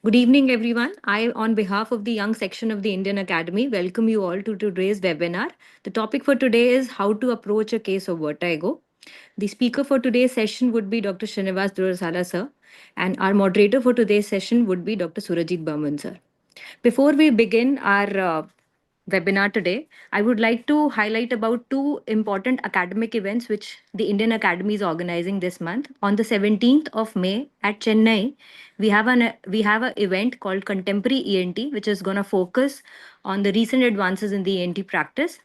Good evening, everyone. I, on behalf of the young section of the Indian Academy, welcome you all to today's webinar. The topic for today is how to approach a case of vertigo. The speaker for today's session would be Dr. Srinivas Dorasala, sir, and our moderator for today's session would be Dr. Surajit Burman, sir. Before we begin our webinar today, I would like to highlight about two important academic events which the Indian Academy is organizing this month. On the 17th of May at Chennai, we have an event called Contemporary ENT, which is going to focus on the recent advances in the ENT practice.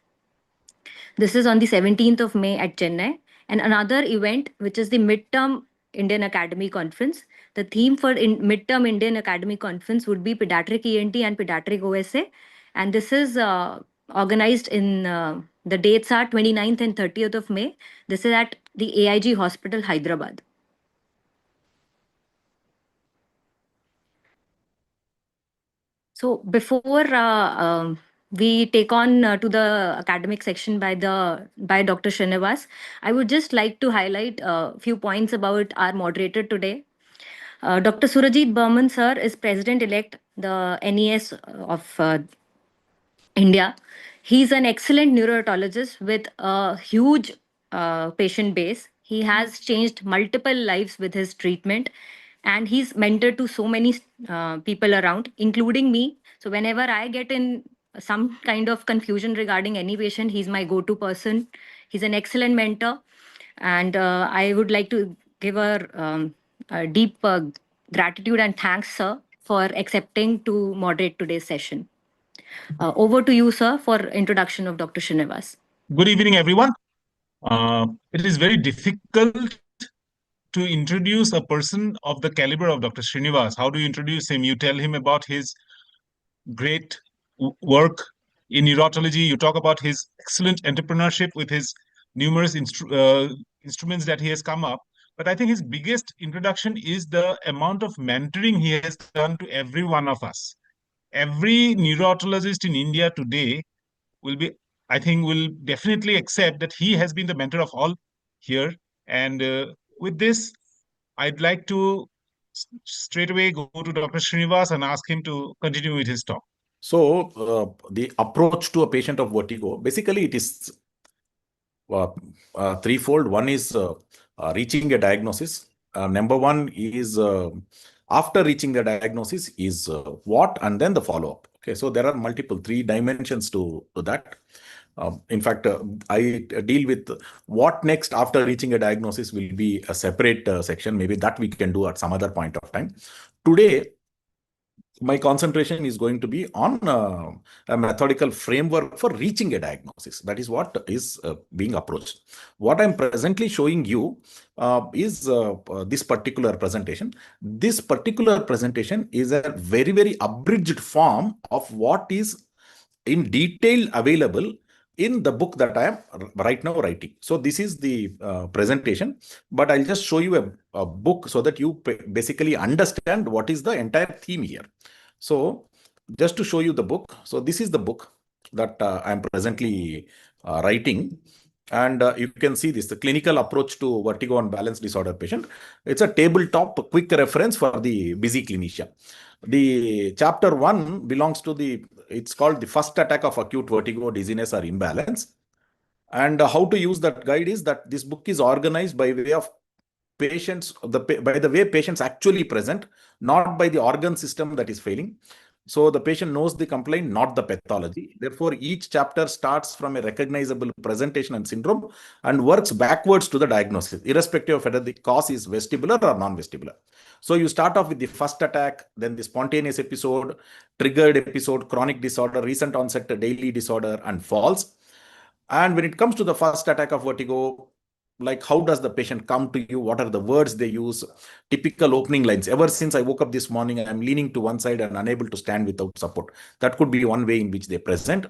This is on the 17th of May at Chennai. And another event, which is the Midterm Indian Academy Conference. The theme for Midterm Indian Academy Conference would be Pediatric ENT and Pediatric OSA. And this is organized in, the dates are 29th and 30th of May. This is at the AIG Hospital, Hyderabad. So before we take on to the academic section by Dr. Srinivas, I would just like to highlight a few points about our moderator today. Dr. Surajit Burman, sir, is President-elect, the NES of India. He's an excellent neurotologist with a huge patient base. He has changed multiple lives with his treatment, and he's mentored to so many people around, including me. So whenever I get in some kind of confusion regarding any patient, he's my go-to person. He's an excellent mentor, and I would like to give a deep gratitude and thanks, sir, for accepting to moderate today's session. Over to you, sir, for introduction of Dr. Srinivas. Good evening, everyone. It is very difficult to introduce a person of the caliber of Dr. Srinivas. How do you introduce him? You tell him about his great work in neurotology. You talk about his excellent entrepreneurship with his numerous instruments that he has come up. But I think his biggest introduction is the amount of mentoring he has done to every one of us. Every neurotologist in India today will definitely accept that he has been the mentor of all here. And with this, I'd like to straight away go to Dr. Srinivas and ask him to continue with his talk. So the approach to a patient of vertigo, basically it is threefold. One is reaching a diagnosis. Number one is after reaching the diagnosis is what, and then the follow-up. Okay, so there are three dimensions to that. In fact, I deal with what next after reaching a diagnosis will be a separate section. Maybe that we can do at some other point of time. Today, my concentration is going to be on a methodical framework for reaching a diagnosis. That is what is being approached. What I'm presently showing you is this particular presentation. This particular presentation is a very, very abridged form of what is in detail available in the book that I am right now writing. So this is the presentation, but I'll just show you a book so that you basically understand what is the entire theme here. So just to show you the book. So this is the book that I'm presently writing. And you can see this, the clinical approach to vertigo and balance disorder patient. It's a tabletop quick reference for the busy clinician. The chapter 1 belongs to it's called the first attack of acute vertigo, dizziness or imbalance. And how to use that guide is that this book is organized by way of patients, by the way patients actually present, not by the organ system that is failing. So the patient knows the complaint, not the pathology. Therefore, each chapter starts from a recognizable presentation and syndrome and works backwards to the diagnosis, irrespective of whether the cause is vestibular or non-vestibular. So you start off with the first attack, then the spontaneous episode, triggered episode, chronic disorder, recent onset daily disorder, and falls. And when it comes to the first attack of vertigo, like how does the patient come to you? What are the words they use? Typical opening lines. Ever since I woke up this morning, I'm leaning to one side and unable to stand without support. That could be one way in which they present.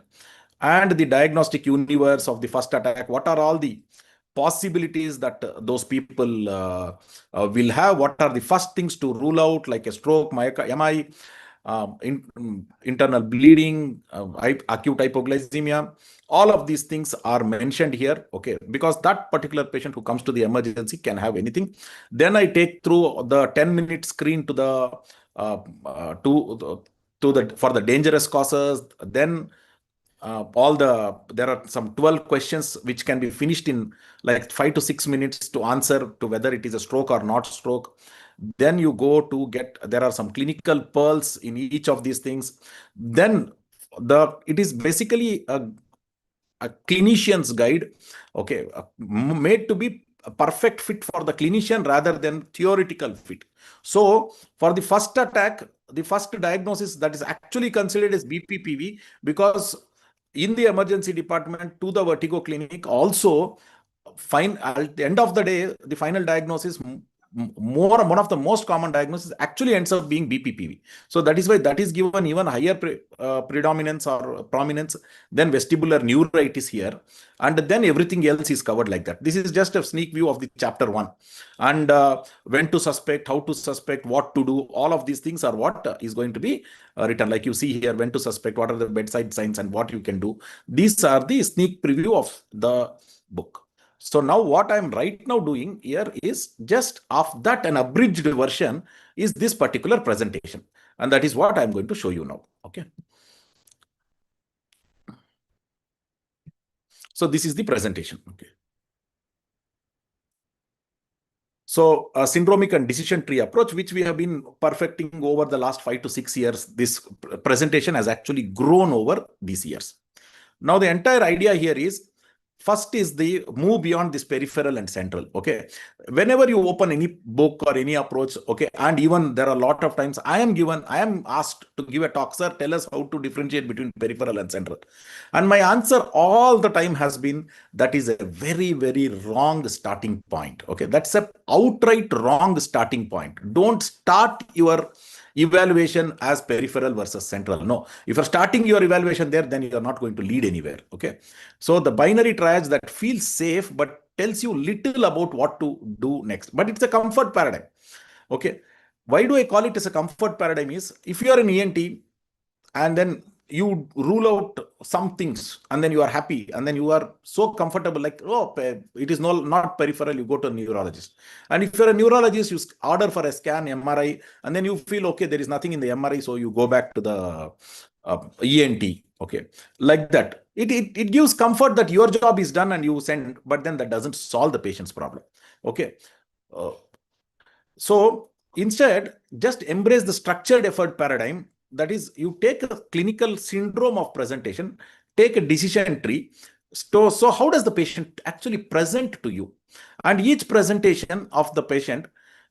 And the diagnostic universe of the first attack. What are all the possibilities that those people will have? What are the first things to rule out, like a stroke, MI, internal bleeding, acute hypoglycemia? All of these things are mentioned here, okay, because that particular patient who comes to the emergency can have anything. Then I take through the 10-minute screen to the for the dangerous causes. Then there are some 12 questions which can be finished in like 5 to 6 minutes to answer to whether it is a stroke or not stroke. Then you go to there are some clinical pearls in each of these things. Then it is basically a clinician's guide, okay, made to be a perfect fit for the clinician rather than theoretical fit. So for the first attack, the first diagnosis that is actually considered as BPPV, because in the emergency department to the Vertigo clinic also, at the end of the day, the final diagnosis, one of the most common diagnoses actually ends up being BPPV. So that is why that is given even higher predominance or prominence than vestibular neuritis here. And then everything else is covered like that. This is just a sneak view of the chapter 1. And when to suspect, how to suspect, what to do, all of these things are what is going to be written. Like you see here, when to suspect, what are the bedside signs and what you can do. These are the sneak preview of the book. So now what I'm right now doing here is just of that an abridged version is this particular presentation. And that is what I'm going to show you now. Okay. So this is the presentation. Okay. So a syndromic and decision tree approach, which we have been perfecting over the last 5 to 6 years, this presentation has actually grown over these years. Now the entire idea here is, first is the move beyond this peripheral and central. Okay. Whenever you open any book or any approach, okay, and even there are a lot of times I am asked to give a talk, sir, tell us how to differentiate between peripheral and central. And my answer all the time has been, that is a very, very wrong starting point. Okay. That's a outright wrong starting point. Don't start your evaluation as peripheral versus central. No, if you're starting your evaluation there, then you're not going to lead anywhere. Okay. So the binary triage that feels safe, but tells you little about what to do next, but it's a comfort paradigm. Okay. Why do I call it as a comfort paradigm is, if you are an ENT and then you rule out some things and then you are happy and then you are so comfortable, like, oh, it is not peripheral, you go to a neurologist. And if you're a neurologist, you order for a scan, MRI, and then you feel, okay, there is nothing in the MRI, so you go back to the ENT. Okay, like that. It gives comfort that your job is done and you send, but then that doesn't solve the patient's problem. Okay. So instead, just embrace the structured effort paradigm. That is, you take a clinical syndrome of presentation, take a decision tree. So how does the patient actually present to you? And each presentation of the patient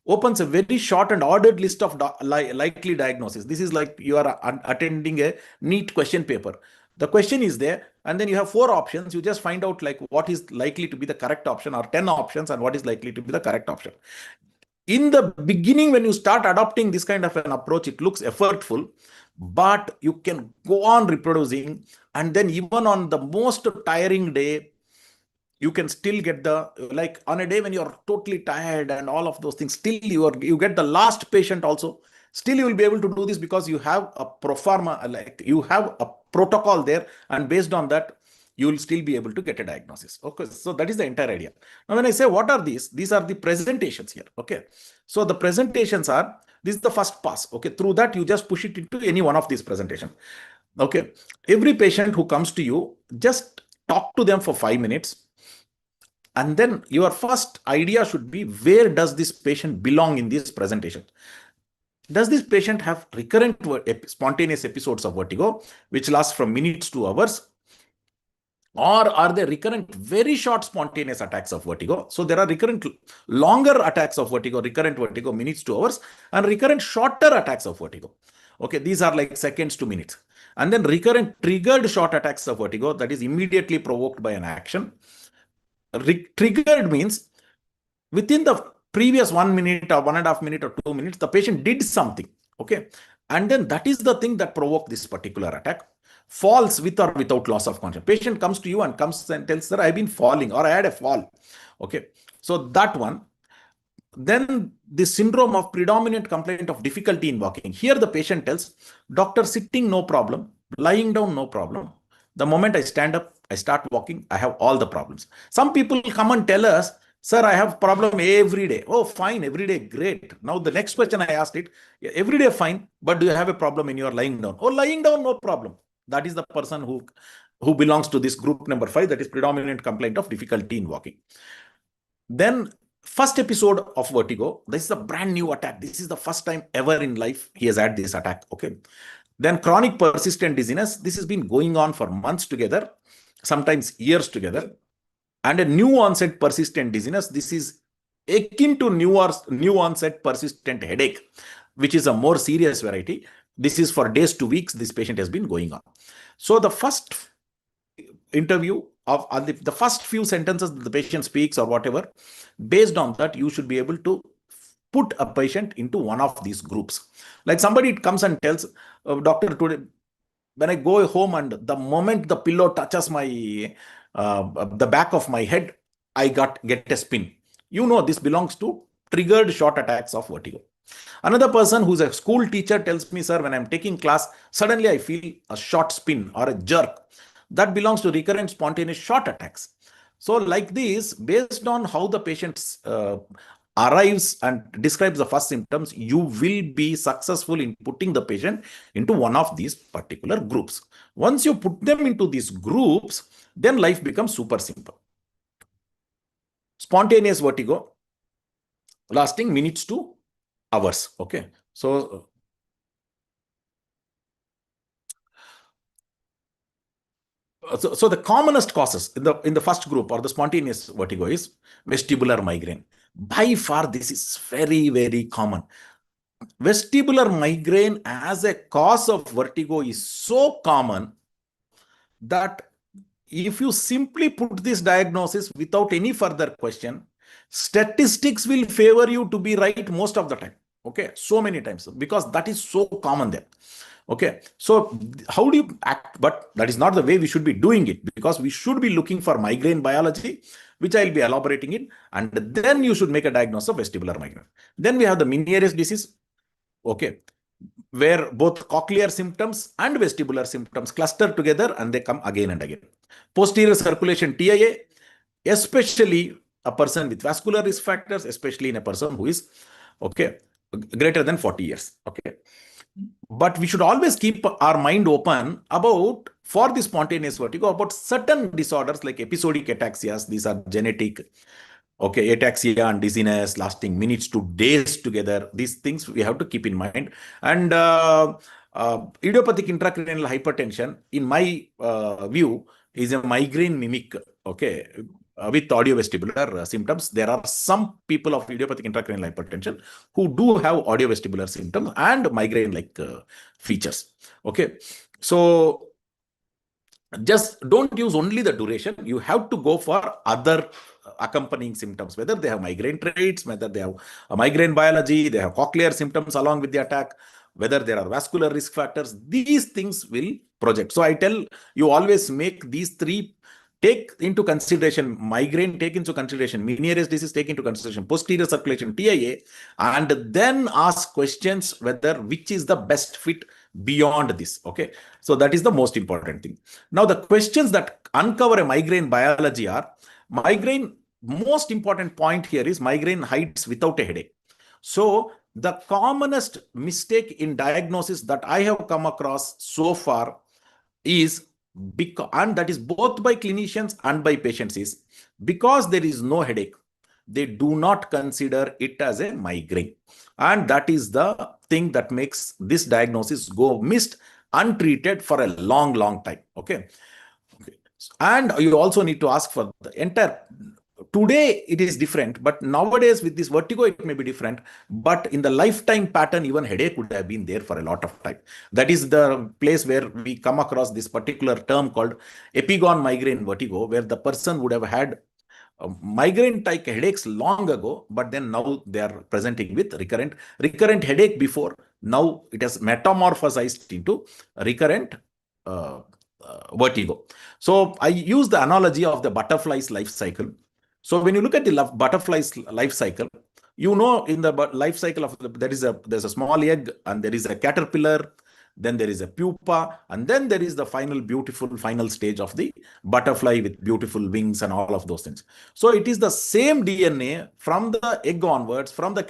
opens a very short and ordered list of likely diagnoses. This is like you are attending a neat question paper. The question is there, and then you have 4 options. You just find out like what is likely to be the correct option, or 10 options and what is likely to be the correct option. In the beginning, when you start adopting this kind of an approach, it looks effortful, but you can go on reproducing. And then even on the most tiring day, you can still get like on a day when you're totally tired and all of those things, still you get the last patient also. Still you will be able to do this because you have a pro forma, like you have a protocol there. And based on that, you will still be able to get a diagnosis. Okay, so that is the entire idea. Now, when I say what are these are the presentations here. Okay, so the presentations are, this is the first pass. Okay, through that you just push it into any one of these presentations. Okay, every patient who comes to you, just talk to them for 5 minutes. And then your first idea should be, where does this patient belong in this presentation? Does this patient have recurrent spontaneous episodes of vertigo, which last from minutes to hours? Or are there recurrent, very short spontaneous attacks of vertigo? So there are recurrent longer attacks of vertigo, recurrent vertigo, minutes to hours, and recurrent shorter attacks of vertigo. Okay, these are like seconds to minutes. And then recurrent triggered short attacks of vertigo, that is immediately provoked by an action. Triggered means within the previous 1 minute or 1.5 minutes or 2 minutes, the patient did something. Okay, and then that is the thing that provoked this particular attack. Falls with or without loss of consciousness. Patient comes to you and comes and tells, sir, I've been falling, or I had a fall. Okay, so that one. Then the syndrome of predominant complaint of difficulty in walking. Here the patient tells, doctor, sitting no problem, lying down no problem. The moment I stand up, I start walking, I have all the problems. Some people come and tell us, Sir, I have problem every day. Oh, fine, every day, great. Now the next question I asked it, every day fine, but do you have a problem when you are lying down? Oh, lying down, no problem. That is the person who belongs to this group number 5, that is predominant complaint of difficulty in walking. Then first episode of vertigo, this is a brand new attack. This is the first time ever in life he has had this attack. Okay. Then chronic persistent dizziness. This has been going on for months together, sometimes years together. And a new onset persistent dizziness. This is akin to new onset persistent headache, which is a more serious variety. This is for days to weeks. This patient has been going on. So the first interview of the first few sentences that the patient speaks or whatever, based on that, you should be able to put a patient into one of these groups. Like somebody comes and tells, doctor, today, when I go home and the moment the pillow touches my the back of my head, I get a spin. You know, this belongs to triggered short attacks of vertigo. Another person who's a school teacher tells me, sir, when I'm taking class, suddenly I feel a short spin or a jerk. That belongs to recurrent spontaneous short attacks. So like this, based on how the patient arrives and describes the first symptoms, you will be successful in putting the patient into one of these particular groups. Once you put them into these groups, then life becomes super simple. Spontaneous vertigo lasting minutes to hours. Okay. So the commonest causes in the first group or the spontaneous vertigo is vestibular migraine. By far, this is very, very common. Vestibular migraine as a cause of vertigo is so common that if you simply put this diagnosis without any further question, statistics will favor you to be right most of the time. Okay, so many times, because that is so common there. Okay, so how do you act? But that is not the way we should be doing it, because we should be looking for migraine biology, which I'll be elaborating in, and then you should make a diagnosis of vestibular migraine. Then we have the Meniere disease, okay, where both cochlear symptoms and vestibular symptoms cluster together and they come again and again. Posterior circulation TIA, especially a person with vascular risk factors, especially in a person who is, okay, greater than 40 years. Okay. But we should always keep our mind open about, for the spontaneous vertigo, about certain disorders like episodic ataxias. These are genetic. Okay, ataxia and dizziness lasting minutes to days together. These things we have to keep in mind. And idiopathic intracranial hypertension, in my view, is a migraine mimic. Okay, with audiovestibular symptoms. There are some people of idiopathic intracranial hypertension who do have audiovestibular symptoms and migraine-like features. Okay, so just don't use only the duration. You have to go for other accompanying symptoms, whether they have migraine traits, whether they have a migraine biology, they have cochlear symptoms along with the attack, whether there are vascular risk factors. These things will project. So I tell you, always make these three, take into consideration migraine, take into consideration Meniere's disease, take into consideration posterior circulation TIA, and then ask questions whether which is the best fit beyond this. Okay, so that is the most important thing. Now the questions that uncover a migraine biology are: migraine, most important point here is migraine hides without a headache. So the commonest mistake in diagnosis that I have come across so far is, and that is both by clinicians and by patients, is because there is no headache, they do not consider it as a migraine. And that is the thing that makes this diagnosis go missed, untreated for a long, long time. Okay. And you also need to ask for the entire. Today it is different, but nowadays with this vertigo it may be different. But in the lifetime pattern, even headache would have been there for a lot of time. That is the place where we come across this particular term called epigon migraine vertigo, where the person would have had migraine-type headaches long ago, but then now they are presenting with recurrent headache before. Now it has metamorphosized into recurrent vertigo. So I use the analogy of the butterfly's life cycle. So when you look at the butterfly's life cycle, you know, in the life cycle of there's a small egg and there is a caterpillar, then there is a pupa, and then there is the beautiful final stage of the butterfly with beautiful wings and all of those things. So it is the same DNA from the egg onwards, from the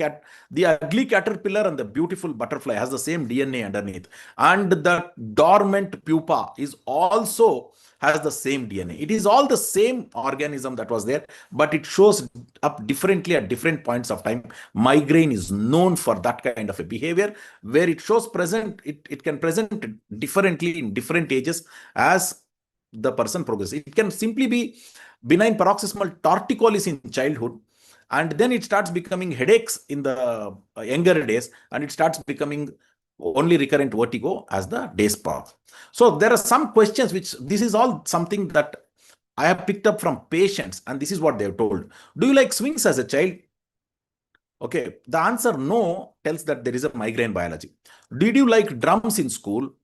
ugly caterpillar and the beautiful butterfly has the same DNA underneath. And the dormant pupa is also has the same DNA. It is all the same organism that was there, but it shows up differently at different points of time. Migraine is known for that kind of a behavior where it shows it can present differently in different ages as the person progresses. It can simply be benign paroxysmal torticollis in childhood, and then it starts becoming headaches in the younger days, and it starts becoming only recurrent vertigo as the days pass. So there are some questions which this is all something that I have picked up from patients, and this is what they have told. Do you like swings as a child? Okay, the answer no tells that there is a migraine biology. Did you like drums in school?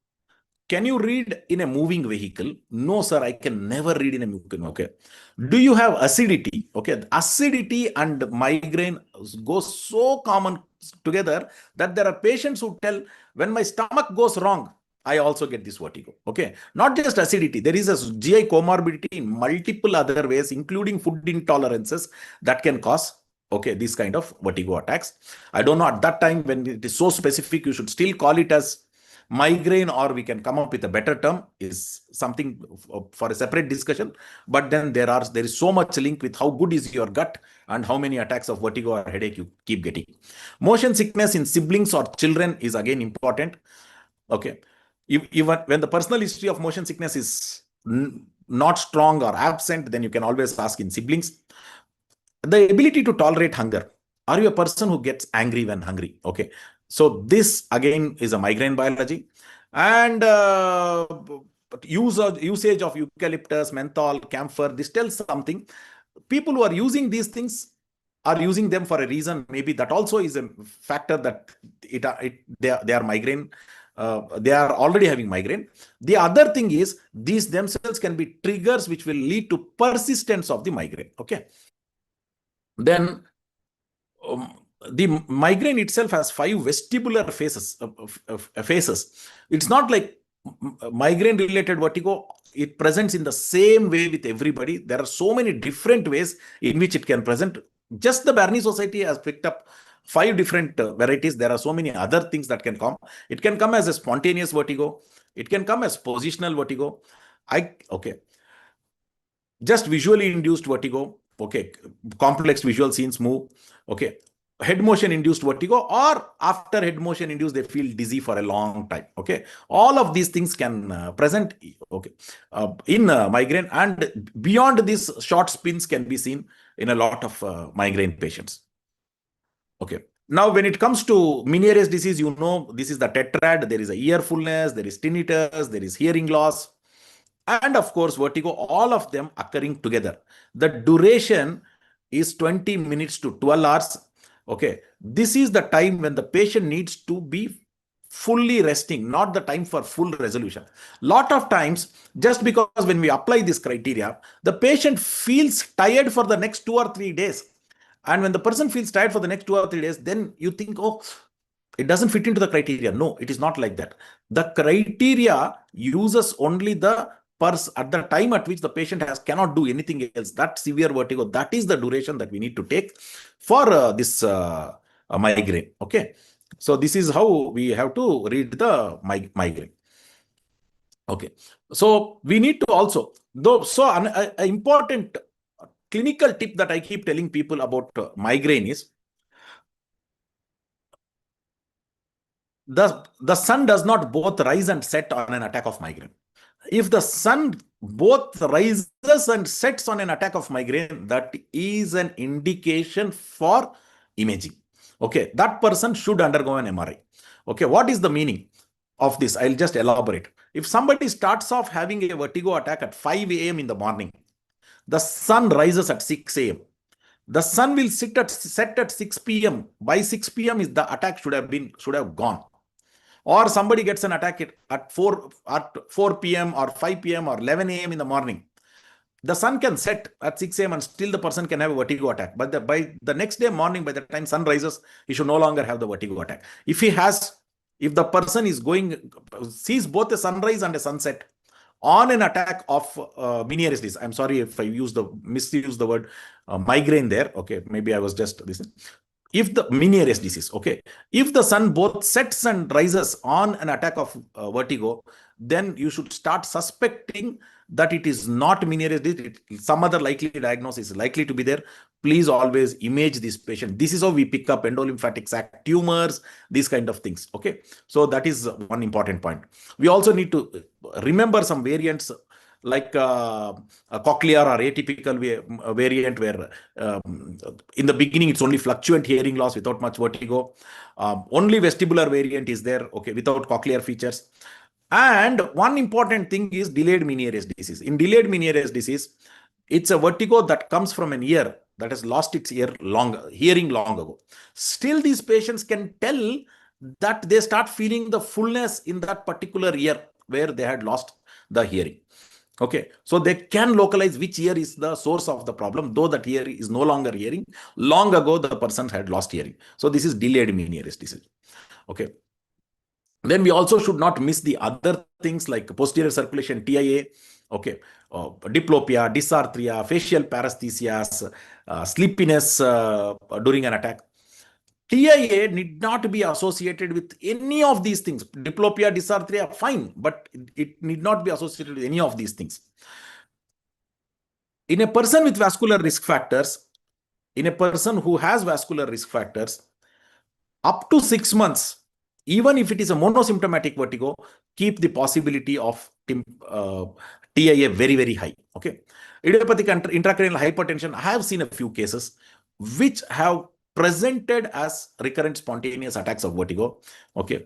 Can you read in a moving vehicle? No, sir, I can never read in a moving vehicle. Okay. Do you have acidity? Okay, acidity and migraine go so common together that there are patients who tell, when my stomach goes wrong, I also get this vertigo. Okay, not just acidity. There is a GI comorbidity in multiple other ways, including food intolerances that can cause this kind of vertigo attacks. I don't know, at that time when it is so specific, you should still call it as migraine, or we can come up with a better term, is something for a separate discussion. But then there is so much link with how good is your gut and how many attacks of vertigo or headache you keep getting. Motion sickness in siblings or children is again important. Okay, even when the personal history of motion sickness is not strong or absent, then you can always ask in siblings. The ability to tolerate hunger. Are you a person who gets angry when hungry? Okay, so this again is a migraine biology. And usage of eucalyptus, menthol, camphor, this tells something. People who are using these things are using them for a reason. Maybe that also is a factor that they are migraine. They are already having migraine. The other thing is these themselves can be triggers which will lead to persistence of the migraine. Okay. Then the migraine itself has 5 vestibular phases. It's not like migraine related vertigo. It presents in the same way with everybody. There are so many different ways in which it can present. Just the Barney Society has picked up 5 different varieties. There are so many other things that can come. It can come as a spontaneous vertigo. It can come as positional vertigo. Just visually induced vertigo. Okay, complex visual scenes move. Okay, head motion induced vertigo, or after head motion induced, they feel dizzy for a long time. Okay, all of these things can present in migraine, and beyond this, short spins can be seen in a lot of migraine patients. Okay. Now, when it comes to Meniere's disease, you know, this is the tetrad. There is a ear fullness, there is tinnitus, there is hearing loss, and of course, vertigo, all of them occurring together. The duration is 20 minutes to 12 hours. Okay. This is the time when the patient needs to be fully resting, not the time for full resolution. Lot of times, just because when we apply this criteria, the patient feels tired for the next 2 or 3 days. And when the person feels tired for the next 2 or 3 days, then you think, oh, it doesn't fit into the criteria. No, it is not like that. The criteria uses only the at the time at which the patient cannot do anything else. That severe vertigo, that is the duration that we need to take for this migraine. Okay. So this is how we have to read the migraine. Okay. So we need to also, an important clinical tip that I keep telling people about migraine is, the sun does not both rise and set on an attack of migraine. If the sun both rises and sets on an attack of migraine, that is an indication for imaging. Okay, that person should undergo an MRI. Okay, what is the meaning of this? I'll just elaborate. If somebody starts off having a vertigo attack at 5 a.m. in the morning, the sun rises at 6 a.m. The sun will set at 6 p.m. By 6 p.m. the attack should have gone. Or somebody gets an attack at 4 p.m. or 5 p.m. or 11 a.m. in the morning. The sun can set at 6 a.m. and still the person can have a vertigo attack. But by the next day morning, by the time sun rises, he should no longer have the vertigo attack. If the person is going sees both a sunrise and a sunset on an attack of Meniere disease. I'm sorry if I misuse the word migraine there. Okay, maybe I was just this. If the Meniere disease, okay, if the sun both sets and rises on an attack of vertigo, then you should start suspecting that it is not Meniere disease. Some other likely diagnosis is likely to be there. Please always image this patient. This is how we pick up endolymphatic sac tumors, these kind of things. Okay, so that is one important point. We also need to remember some variants like a cochlear or atypical variant where in the beginning it's only fluctuant hearing loss without much vertigo. Only vestibular variant is there, okay, without cochlear features. And one important thing is delayed Meniere disease. In delayed Meniere disease, it's a vertigo that comes from an ear that has lost its hearing long ago. Still, these patients can tell that they start feeling the fullness in that particular ear where they had lost the hearing. Okay, so they can localize which ear is the source of the problem, though that ear is no longer hearing. Long ago, the person had lost hearing. So this is delayed Meniere disease. Okay. Then we also should not miss the other things like posterior circulation, TIA, okay, diplopia, dysarthria, facial paresthesias, sleepiness during an attack. TIA need not be associated with any of these things. Diplopia, dysarthria, fine, but it need not be associated with any of these things. In a person with vascular risk factors, in a person who has vascular risk factors, up to 6 months, even if it is a monosymptomatic vertigo, keep the possibility of TIA very, very high. Okay. Idiopathic intracranial hypertension, I have seen a few cases which have presented as recurrent spontaneous attacks of vertigo. Okay.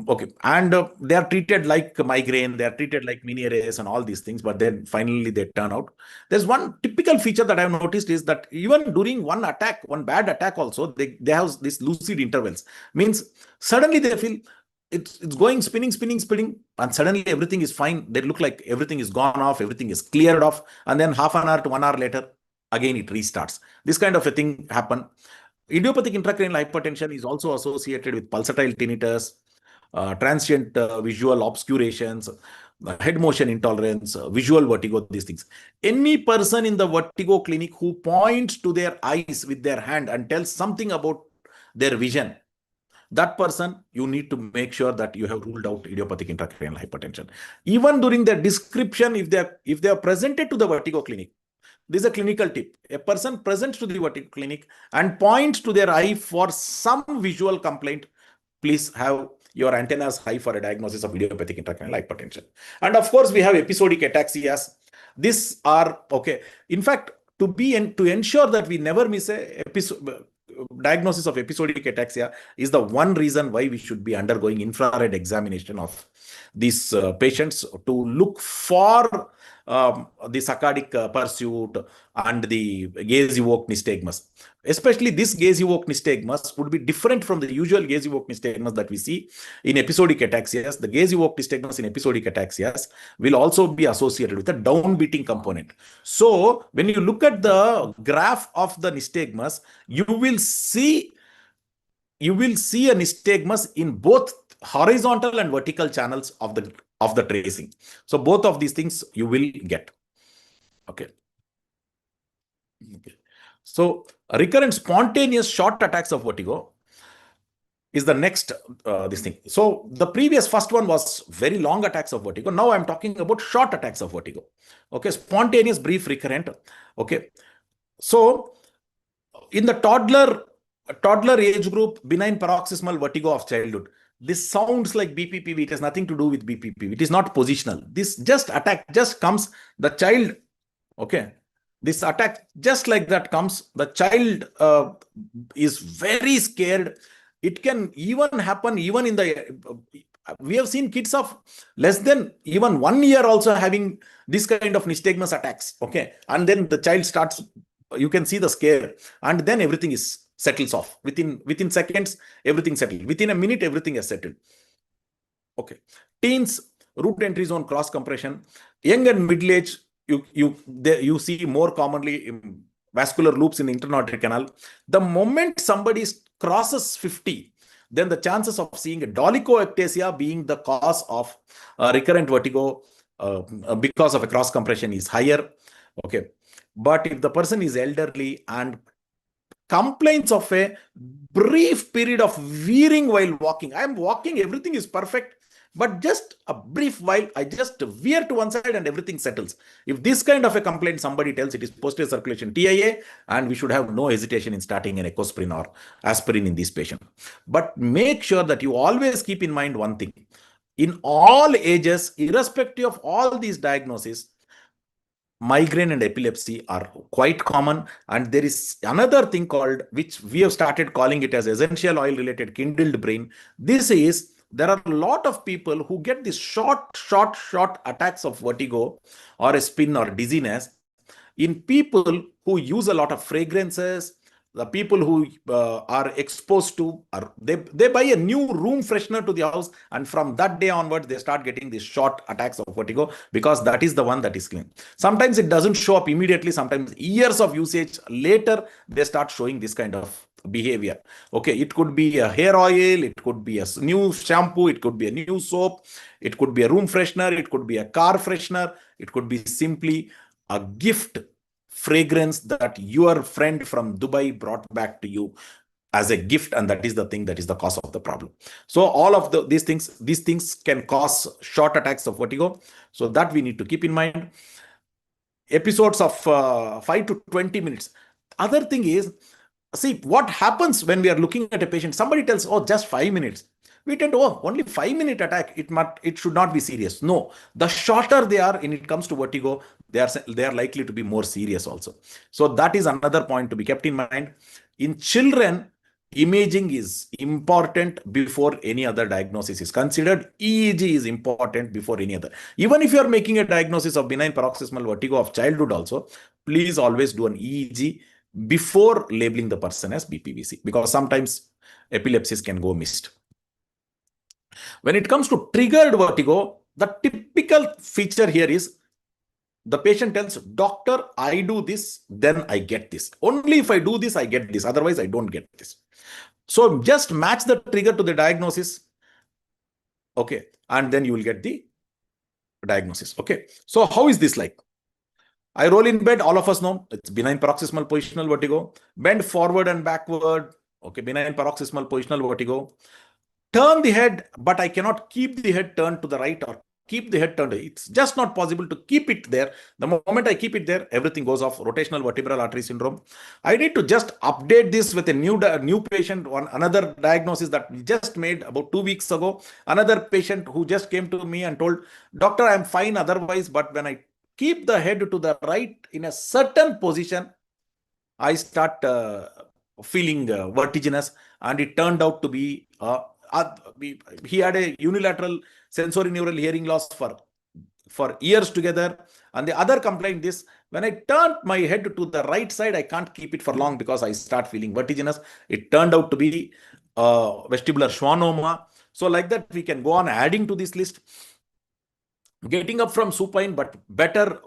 Okay. And they are treated like migraine, they are treated like Meniere's and all these things, but then finally they turn out. There's one typical feature that I've noticed is that even during one bad attack also, they have these lucid intervals. Means suddenly they feel it's going spinning, and suddenly everything is fine. They look like everything is gone off, everything is cleared off, and then half an hour to 1 hour later, again it restarts. This kind of a thing happen. Idiopathic intracranial hypertension is also associated with pulsatile tinnitus, transient visual obscurations, head motion intolerance, visual vertigo, these things. Any person in the vertigo clinic who points to their eyes with their hand and tells something about their vision, that person, you need to make sure that you have ruled out idiopathic intracranial hypertension. Even during their description, if they are presented to the vertigo clinic, this is a clinical tip. A person presents to the vertigo clinic and points to their eye for some visual complaint, please have your antennas high for a diagnosis of idiopathic intracranial hypertension. And of course, we have episodic ataxias. These are, okay. In fact, to ensure that we never miss a diagnosis of episodic ataxia is the one reason why we should be undergoing infrared examination of these patients to look for the saccadic pursuit and the gaze-evoked nystagmus. Especially this gaze-evoked nystagmus would be different from the usual gaze-evoked nystagmus that we see in episodic ataxias. The gaze-evoked nystagmus in episodic ataxias will also be associated with a downbeating component. So when you look at the graph of the nystagmus, you will see a nystagmus in both horizontal and vertical channels of the tracing. So both of these things you will get. Okay. So recurrent spontaneous short attacks of vertigo is the next this thing. So the previous first one was very long attacks of vertigo. Now I'm talking about short attacks of vertigo. Okay, spontaneous, brief, recurrent. Okay, so in the toddler age group, benign paroxysmal vertigo of childhood. This sounds like BPPV. It has nothing to do with BPPV. It is not positional. This attack comes, the child, okay, this attack just like that comes, the child is very scared. It can even happen even in the, we have seen kids of less than even 1 year also having this kind of nystagmus attacks, okay, and then the child starts, you can see the scare, and then everything settles off. Within seconds, everything settled. Within a minute, everything is settled. Okay. Teens, root entry zone cross compression. Young and middle age, you see more commonly vascular loops in the internodal canal. The moment somebody crosses 50, then the chances of seeing a dolichoectasia being the cause of recurrent vertigo because of a cross compression is higher. Okay. But if the person is elderly and complaints of a brief period of veering while walking, I am walking, everything is perfect, but just a brief while I just veer to one side and everything settles. If this kind of a complaint somebody tells, it is posterior circulation TIA, and we should have no hesitation in starting an ecosprin or aspirin in this patient. But make sure that you always keep in mind one thing. In all ages, irrespective of all these diagnoses, migraine and epilepsy are quite common. And there is another thing called, which we have started calling it as essential oil related kindled brain. This is, there are a lot of people who get these short attacks of vertigo or a spin or dizziness in people who use a lot of fragrances. The people who are exposed to, they buy a new room freshener to the house, and from that day onwards, they start getting these short attacks of vertigo, because that is the one that is clean. Sometimes it doesn't show up immediately. Sometimes years of usage later, they start showing this kind of behavior. Okay, it could be a hair oil, it could be a new shampoo, it could be a new soap, it could be a room freshener, it could be a car freshener, it could be simply a gift fragrance that your friend from Dubai brought back to you as a gift, and that is the thing that is the cause of the problem. So all of these things can cause short attacks of vertigo, so that we need to keep in mind. Episodes of 5 to 20 minutes. Other thing is, see what happens when we are looking at a patient. Somebody tells, oh, just 5 minutes. We tend to, oh, only 5-minute attack, it should not be serious. No, the shorter they are when it comes to vertigo, they are likely to be more serious also. So that is another point to be kept in mind. In children, imaging is important before any other diagnosis is considered. EEG is important before any other. Even if you are making a diagnosis of benign paroxysmal vertigo of childhood also, please always do an EEG before labeling the person as BPVC, because sometimes epilepsies can go missed. When it comes to triggered vertigo, the typical feature here is the patient tells, doctor, I do this, then I get this. Only if I do this, I get this. Otherwise, I don't get this. So just match the trigger to the diagnosis. Okay. And then you will get the diagnosis. Okay. So how is this like? I roll in bed, all of us know it's benign paroxysmal positional vertigo. Bend forward and backward. Okay, benign paroxysmal positional vertigo. Turn the head, but I cannot keep the head turned to the right or keep the head turned. It's just not possible to keep it there. The moment I keep it there, everything goes off. Rotational vertebral artery syndrome. I need to just update this with a new patient, another diagnosis that we just made about 2 weeks ago. Another patient who just came to me and told, doctor, I'm fine otherwise, but when I keep the head to the right in a certain position, I start feeling vertiginous, and it turned out to be he had a unilateral sensory neural hearing loss for years together. And the other complaint is, when I turn my head to the right side, I can't keep it for long because I start feeling vertiginous. It turned out to be vestibular schwannoma. So like that, we can go on adding to this list. Getting up from supine, but better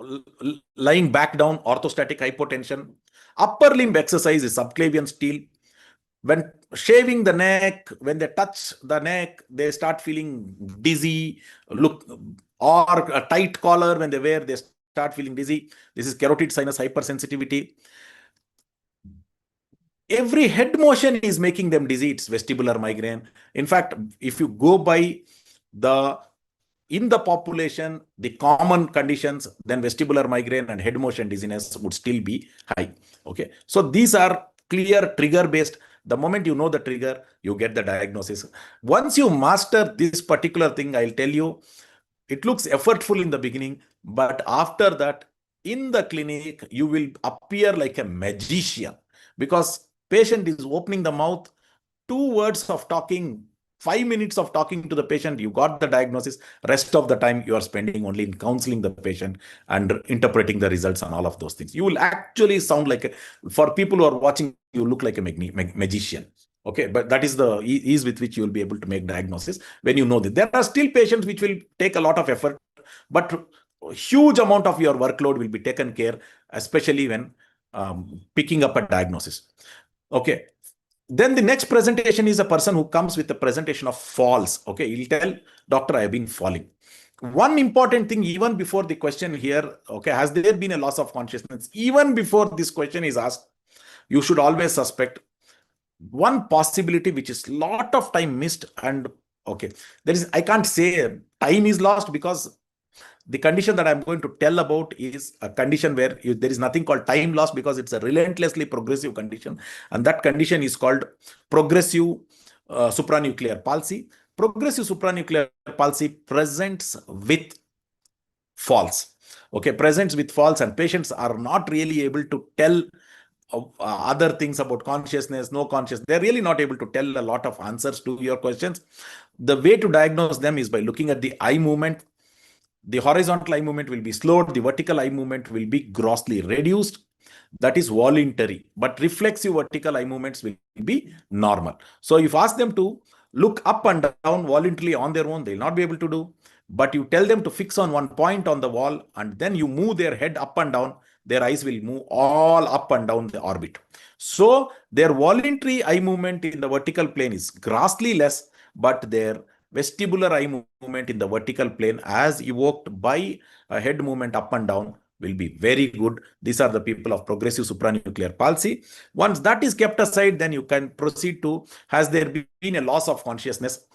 lying back down, orthostatic hypotension. Upper limb exercise is subclavian steel. When shaving the neck, when they touch the neck, they start feeling dizzy, or a tight collar when they wear, they start feeling dizzy. This is carotid sinus hypersensitivity. Every head motion is making them dizzy. It's vestibular migraine. In fact, if you go by in the population, the common conditions, then vestibular migraine and head motion dizziness would still be high. Okay. So these are clear trigger based. The moment you know the trigger, you get the diagnosis. Once you master this particular thing, I'll tell you, it looks effortful in the beginning, but after that, in the clinic, you will appear like a magician, because patient is opening the mouth, 2 words of talking, 5 minutes of talking to the patient, you got the diagnosis. Rest of the time, you are spending only in counseling the patient and interpreting the results and all of those things. You will actually sound like, for people who are watching, you look like a magician. Okay, but that is the ease with which you will be able to make diagnosis when you know that. There are still patients which will take a lot of effort, but a huge amount of your workload will be taken care, especially when picking up a diagnosis. Okay. Then the next presentation is a person who comes with a presentation of falls. Okay, he'll tell, doctor, I have been falling. One important thing, even before the question here, okay, has there been a loss of consciousness? Even before this question is asked, you should always suspect one possibility, which is lot of time missed. And okay, there is, I can't say time is lost, because the condition that I'm going to tell about is a condition where there is nothing called time loss, because it's a relentlessly progressive condition. And that condition is called progressive supranuclear palsy. Progressive supranuclear palsy presents with falls. Okay, presents with falls, and patients are not really able to tell other things about consciousness, no consciousness. They're really not able to tell a lot of answers to your questions. The way to diagnose them is by looking at the eye movement. The horizontal eye movement will be slowed. The vertical eye movement will be grossly reduced. That is voluntary, but reflexive vertical eye movements will be normal. So if you ask them to look up and down voluntarily on their own, they'll not be able to do. But you tell them to fix on one point on the wall, and then you move their head up and down, their eyes will move all up and down the orbit. So their voluntary eye movement in the vertical plane is grossly less, but their vestibular eye movement in the vertical plane, as evoked by a head movement up and down, will be very good. These are the people of progressive supranuclear palsy. Once that is kept aside, then you can proceed to, has there been a loss of consciousness?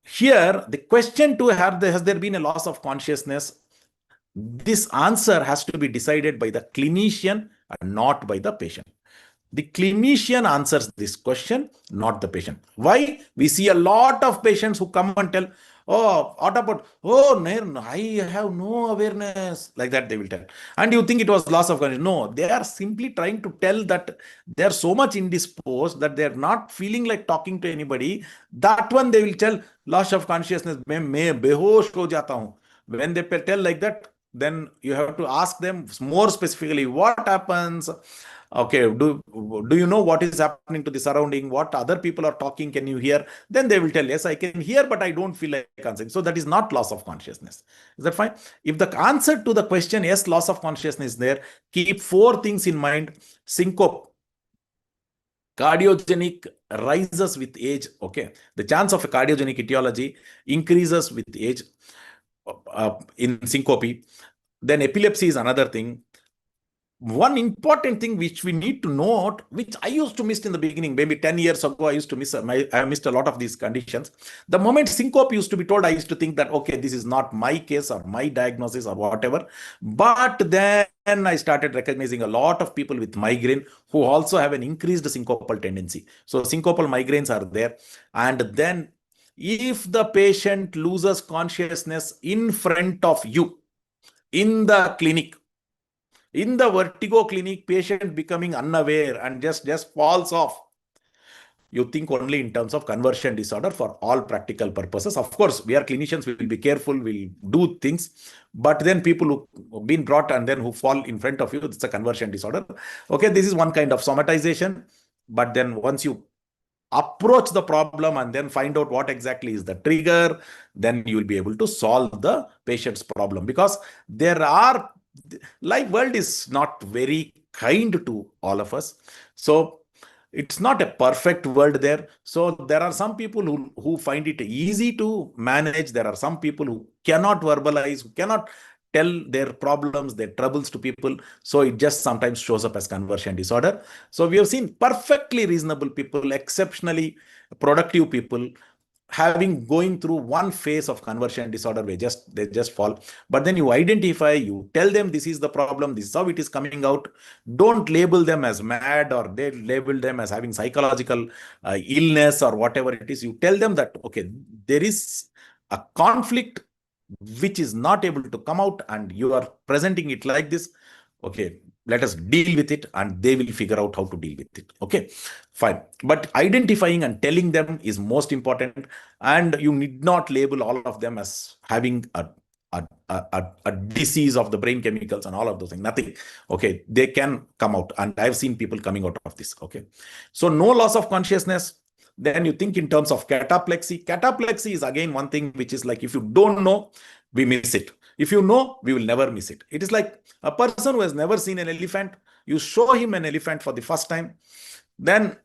Here, the question to have, has there been a loss of consciousness? This answer has to be decided by the clinician and not by the patient. The clinician answers this question, not the patient. Why? We see a lot of patients who come and tell, oh, what about, oh, I have no awareness. Like that they will tell. And you think it was loss of consciousness. No, they are simply trying to tell that they are so much indisposed that they are not feeling like talking to anybody. That one they will tell, loss of consciousness, main behosh ho jata hu. When they tell like that, then you have to ask them more specifically, what happens? Okay, do you know what is happening to the surrounding? What other people are talking? Can you hear? Then they will tell, yes, I can hear, but I don't feel like answering. So that is not loss of consciousness. Is that fine? If the answer to the question, yes, loss of consciousness is there, keep four things in mind. Syncope, cardiogenic rises with age. Okay, the chance of a cardiogenic etiology increases with age in syncope. Then epilepsy is another thing. One important thing which we need to note, which I used to miss in the beginning, maybe 10 years ago, I used to miss, I missed a lot of these conditions. The moment syncope used to be told, I used to think that, okay, this is not my case or my diagnosis or whatever. But then I started recognizing a lot of people with migraine who also have an increased syncopal tendency. So syncopal migraines are there. And then if the patient loses consciousness in front of you in the clinic, in the vertigo clinic, patient becoming unaware and just falls off, you think only in terms of conversion disorder for all practical purposes. Of course, we are clinicians, we will be careful, we'll do things. But then people who've been brought and then who fall in front of you, it's a conversion disorder. Okay, this is one kind of somatization. But then once you approach the problem and then find out what exactly is the trigger, then you will be able to solve the patient's problem. Because there are, life world is not very kind to all of us. So it's not a perfect world there. So there are some people who find it easy to manage. There are some people who cannot verbalize, who cannot tell their problems, their troubles to people. So it just sometimes shows up as conversion disorder. So we have seen perfectly reasonable people, exceptionally productive people, going through one phase of conversion disorder where they just fall. But then you identify, you tell them this is the problem, this is how it is coming out. Don't label them as mad, or they label them as having psychological illness or whatever it is. You tell them that, okay, there is a conflict which is not able to come out, and you are presenting it like this. Okay, let us deal with it, and they will figure out how to deal with it. Okay, fine. But identifying and telling them is most important, and you need not label all of them as having a disease of the brain chemicals and all of those things. Nothing. Okay, they can come out, and I've seen people coming out of this. Okay, so no loss of consciousness. Then you think in terms of cataplexy. Cataplexy is again one thing which is like, if you don't know, we miss it. If you know, we will never miss it. It is like a person who has never seen an elephant. You show him an elephant for the first time, then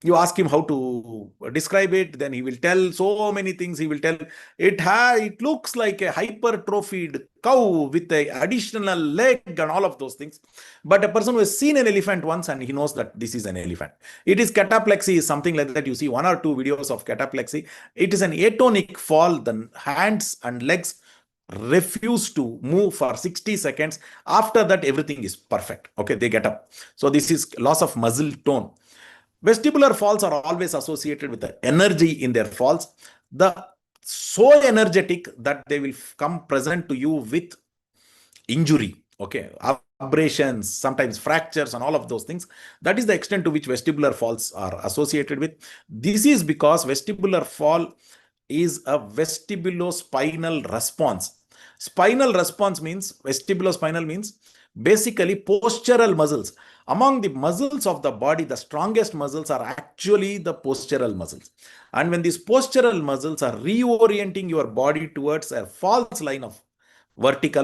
You ask him how to describe it, then he will tell so many things. He will tell it looks like a hypertrophied cow with a additional leg and all of those things. But a person who has seen an elephant once and he knows that this is an elephant. It is cataplexy, is something like that. You see one or two videos of cataplexy. It is an atonic fall. The hands and legs refuse to move for 60 seconds. After that, everything is perfect. Okay, they get up. So this is loss of muscle tone. Vestibular falls are always associated with the energy in their falls. The so energetic that they will come present to you with injury, okay, abrasions, sometimes fractures and all of those things. That is the extent to which vestibular falls are associated with. This is because vestibular fall is a vestibulospinal response. Spinal response means, vestibulospinal means basically postural muscles. Among the muscles of the body, the strongest muscles are actually the postural muscles. And when these postural muscles are reorienting your body towards a false line of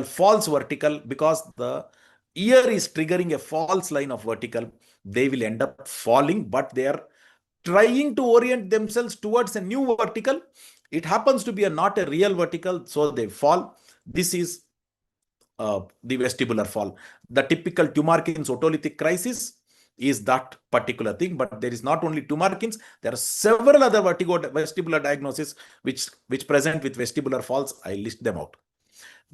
false vertical, because the ear is triggering a false line of vertical, they will end up falling, but they are trying to orient themselves towards a new vertical. It happens to be not a real vertical, so they fall. This is the vestibular fall. The typical Tumarkin's otolithic crisis is that particular thing, but there is not only Tumarkin's, there are several other vestibular diagnoses which present with vestibular falls. I list them out.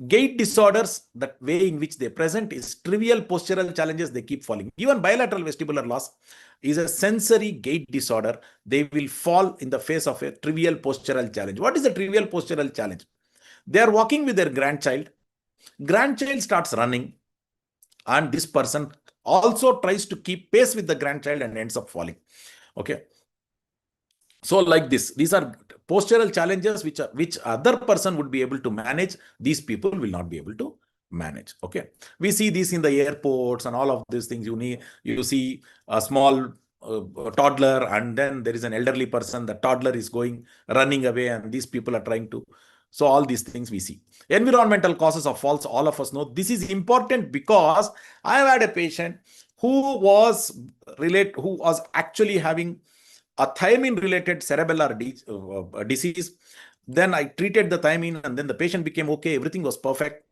Gait disorders, the way in which they present is trivial postural challenges, they keep falling. Even bilateral vestibular loss is a sensory gait disorder. They will fall in the face of a trivial postural challenge. What is a trivial postural challenge? They are walking with their grandchild. Grandchild starts running, and this person also tries to keep pace with the grandchild and ends up falling. Okay. So like this, these are postural challenges which other person would be able to manage. These people will not be able to manage. Okay. We see this in the airports and all of these things. You see a small toddler, and then there is an elderly person. The toddler is running away, and these people are trying to. So all these things we see. Environmental causes of falls, all of us know. This is important because I have had a patient who was actually having a thiamine-related cerebellar disease. Then I treated the thiamine, and then the patient became okay. Everything was perfect.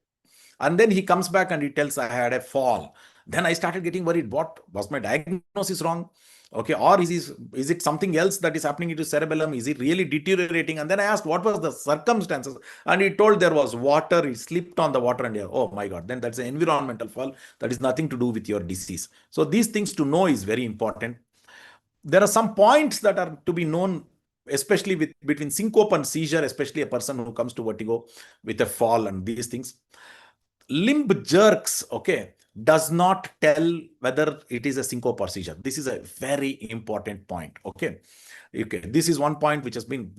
And then he comes back and he tells, I had a fall. Then I started getting worried. What was my diagnosis wrong? Okay, or is it something else that is happening to cerebellum? Is it really deteriorating? And then I asked, what was the circumstances? And he told there was water. He slipped on the water, and oh my God, then that's an environmental fall. That is nothing to do with your disease. So these things to know is very important. There are some points that are to be known, especially between syncope and seizure, especially a person who comes to vertigo with a fall and these things. Limb jerks, okay, does not tell whether it is a syncope or seizure. This is a very important point, okay. This is one point which has been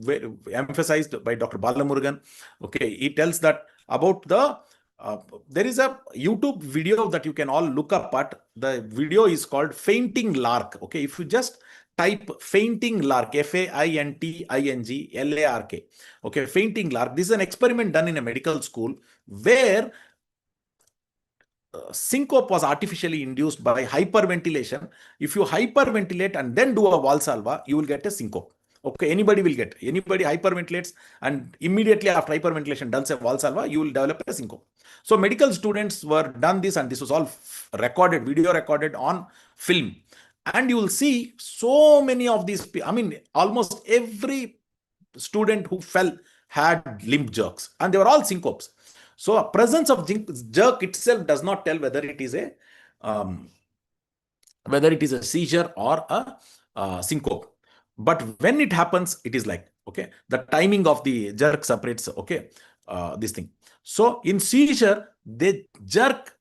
emphasized by Dr. Balamurugan. Okay, he tells that about there is a YouTube video that you can all look up at. The video is called Fainting Lark. Okay, if you just type Fainting Lark, FAINTING LARK. Okay, Fainting Lark. This is an experiment done in a medical school where syncope was artificially induced by hyperventilation. If you hyperventilate and then do a Valsalva, you will get a syncope. Okay, anybody hyperventilates and immediately after hyperventilation does a Valsalva, you will develop a syncope. So medical students were done this, and this was all video recorded on film. And you will see so many of these, almost every student who fell had limb jerks, and they were all syncopes. So a presence of jerk itself does not tell whether it is a seizure or a syncope. But when it happens, it is like, okay, the timing of the jerk separates, okay, this thing. So in seizure, they jerk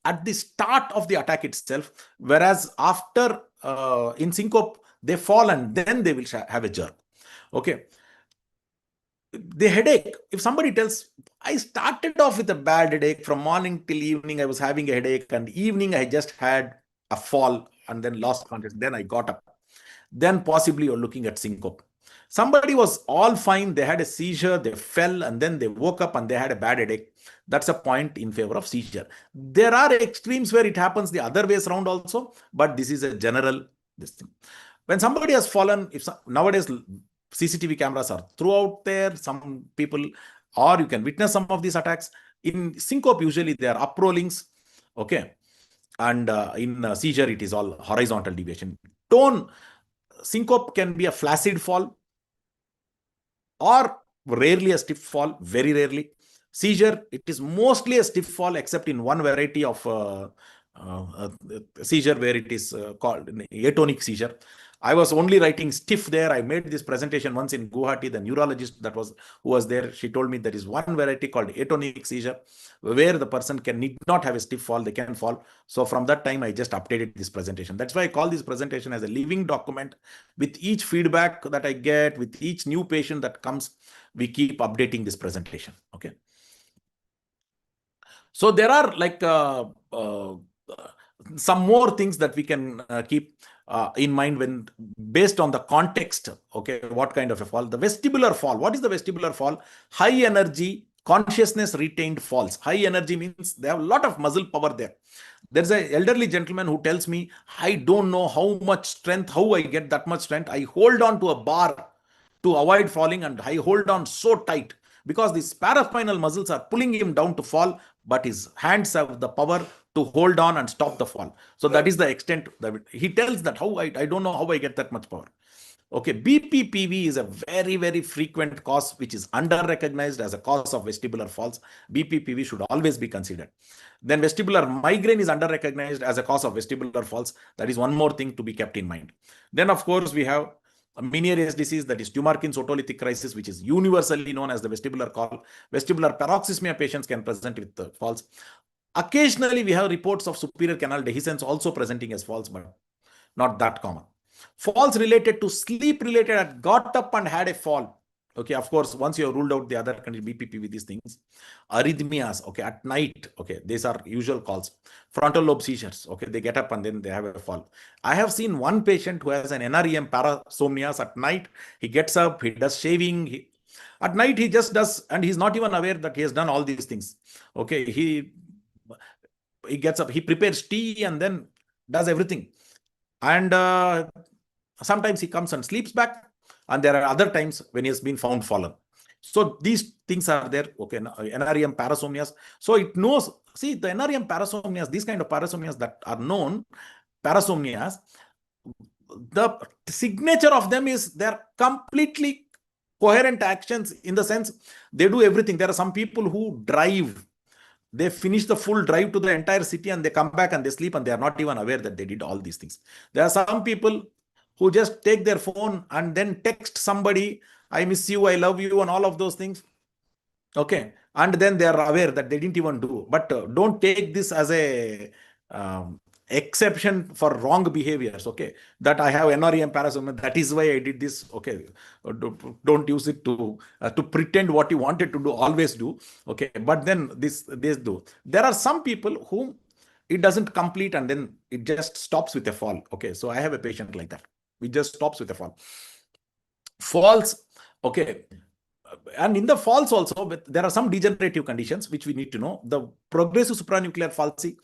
at the start of the attack itself, whereas after in syncope, they fall and then they will have a jerk. Okay. The headache, if somebody tells, I started off with a bad headache from morning till evening, I was having a headache, and evening I just had a fall and then lost consciousness, then I got up, then possibly you're looking at syncope. Somebody was all fine, they had a seizure, they fell, and then they woke up and they had a bad headache. That's a point in favor of seizure. There are extremes where it happens the other ways around also, but this is a general thing. when somebody has fallen, nowadays CCTV cameras are throughout there, some people, or you can witness some of these attacks. In syncope, usually they are uprollings, okay, and in seizure, it is all horizontal deviation. Tone, syncope can be a flaccid fall, or rarely a stiff fall, very rarely. Seizure, it is mostly a stiff fall, except in one variety of seizure where it is called atonic seizure. I was only writing stiff there. I made this presentation once in Guwahati. The neurologist who was there, she told me there is one variety called atonic seizure where the person need not have a stiff fall, they can fall. So from that time, I just updated this presentation. That's why I call this presentation as a living document. With each feedback that I get, with each new patient that comes, we keep updating this presentation. Okay. So there are like some more things that we can keep in mind when based on the context. Okay, what kind of a fall? The vestibular fall. What is the vestibular fall? High energy, consciousness retained falls. High energy means they have a lot of muscle power there. There's an elderly gentleman who tells me, I don't know how much strength, how I get that much strength. I hold on to a bar to avoid falling, and I hold on so tight because these paraspinal muscles are pulling him down to fall, but his hands have the power to hold on and stop the fall. So that is the extent that he tells that how I don't know how I get that much power. Okay, BPPV is a very, very frequent cause which is under-recognized as a cause of vestibular falls. BPPV should always be considered. Then vestibular migraine is under-recognized as a cause of vestibular falls. That is one more thing to be kept in mind. Then, of course, we have a Meniere's disease, that is Tumarkin's otolithic crisis, which is universally known as the vestibular call. Vestibular paroxysmia patients can present with falls. Occasionally, we have reports of superior canal dehiscence also presenting as falls, but not that common. Falls related to sleep related, I got up and had a fall. Okay, of course, once you have ruled out the other condition, BPP with these things. Arrhythmias, okay, at night, okay, these are usual calls. Frontal lobe seizures, okay, they get up and then they have a fall. I have seen one patient who has an NREM parasomnias at night. He gets up, he does shaving. At night, he just does, and he's not even aware that he has done all these things. Okay, he gets up, he prepares tea and then does everything. And sometimes he comes and sleeps back, and there are other times when he has been found fallen. So these things are there. Okay, NREM parasomnias. So it knows, see, the NREM parasomnias, these kind of parasomnias that are known, parasomnias, the signature of them is they're completely coherent actions in the sense they do everything. There are some people who drive. They finish the full drive to the entire city and they come back and they sleep and they are not even aware that they did all these things. There are some people who just take their phone and then text somebody, I miss you, I love you, and all of those things. Okay. And then they are aware that they didn't even do. But don't take this as a exception for wrong behaviors. Okay. That I have NREM parasomnia, that is why I did this. Okay. Don't use it to pretend what you wanted to do, always do. Okay. But then this do. There are some people whom it doesn't complete and then it just stops with a fall. Okay. So I have a patient like that. It just stops with a fall. Falls. Okay. And in the falls also, there are some degenerative conditions which we need to know. The progressive supranuclear palsy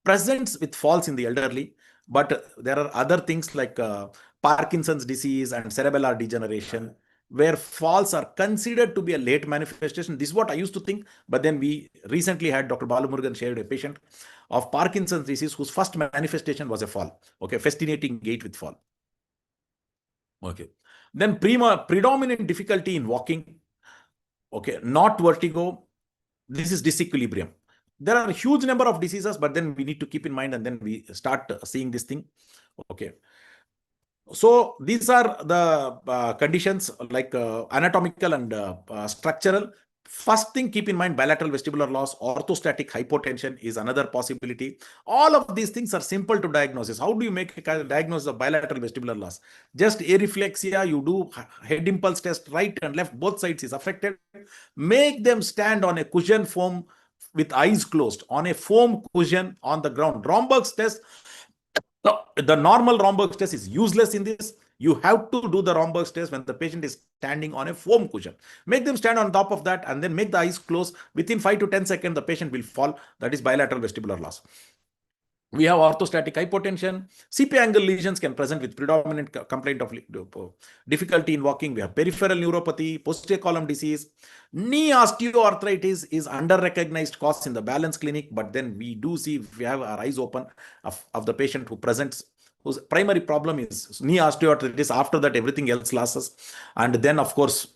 presents with falls in the elderly, but there are other things like Parkinson's disease and cerebellar degeneration, where falls are considered to be a late manifestation. This is what I used to think, but then we recently had Dr. Balumurugan shared a patient of Parkinson's disease whose first manifestation was a fall. Okay, festinating gait with fall. Okay, then predominant difficulty in walking. Okay, not vertigo. This is disequilibrium. There are a huge number of diseases, but then we need to keep in mind and then we start seeing this thing. Okay. So these are the conditions like anatomical and structural. First thing, keep in mind bilateral vestibular loss, orthostatic hypotension is another possibility. All of these things are simple to diagnosis. How do you make a diagnosis of bilateral vestibular loss? Just areflexia, you do head impulse test, right and left, both sides is affected. Make them stand on a cushion foam with eyes closed, on a foam cushion on the ground. Romberg's test, the normal Romberg's test is useless in this. You have to do the Romberg's test when the patient is standing on a foam cushion. Make them stand on top of that and then make the eyes close. Within 5 to 10 seconds, the patient will fall. That is bilateral vestibular loss. We have orthostatic hypotension. CP angle lesions can present with predominant complaint of difficulty in walking. We have peripheral neuropathy, posterior column disease. Knee osteoarthritis is under-recognized cause in the balance clinic, but then we do see, if we have our eyes open, of the patient who presents, whose primary problem is knee osteoarthritis. After that, everything else losses. And then, of course,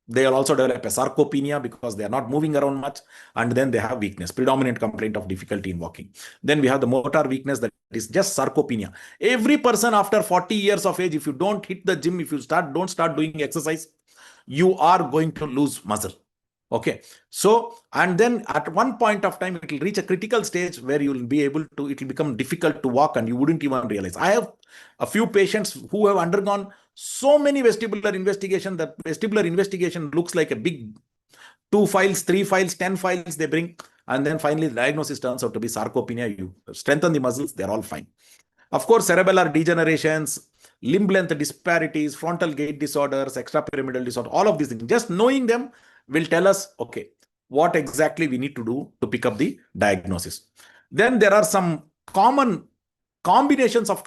they will also develop a sarcopenia because they are not moving around much. And then they have weakness, predominant complaint of difficulty in walking. Then we have the motor weakness, that is just sarcopenia. Every person after 40 years of age, if you don't hit the gym, if you don't start doing exercise, you are going to lose muscle. Okay. So, and then at one point of time, it will reach a critical stage where you will be able to, it will become difficult to walk and you wouldn't even realize. I have a few patients who have undergone so many vestibular investigation that vestibular investigation looks like a big 2 files, 3 files, 10 files they bring. And then finally the diagnosis turns out to be sarcopenia. You strengthen the muscles, they're all fine. Of course, cerebellar degenerations, limb length disparities, frontal gait disorders, extrapyramidal disorder, all of these things. Just knowing them will tell us, okay, what exactly we need to do to pick up the diagnosis. Then there are some common combinations of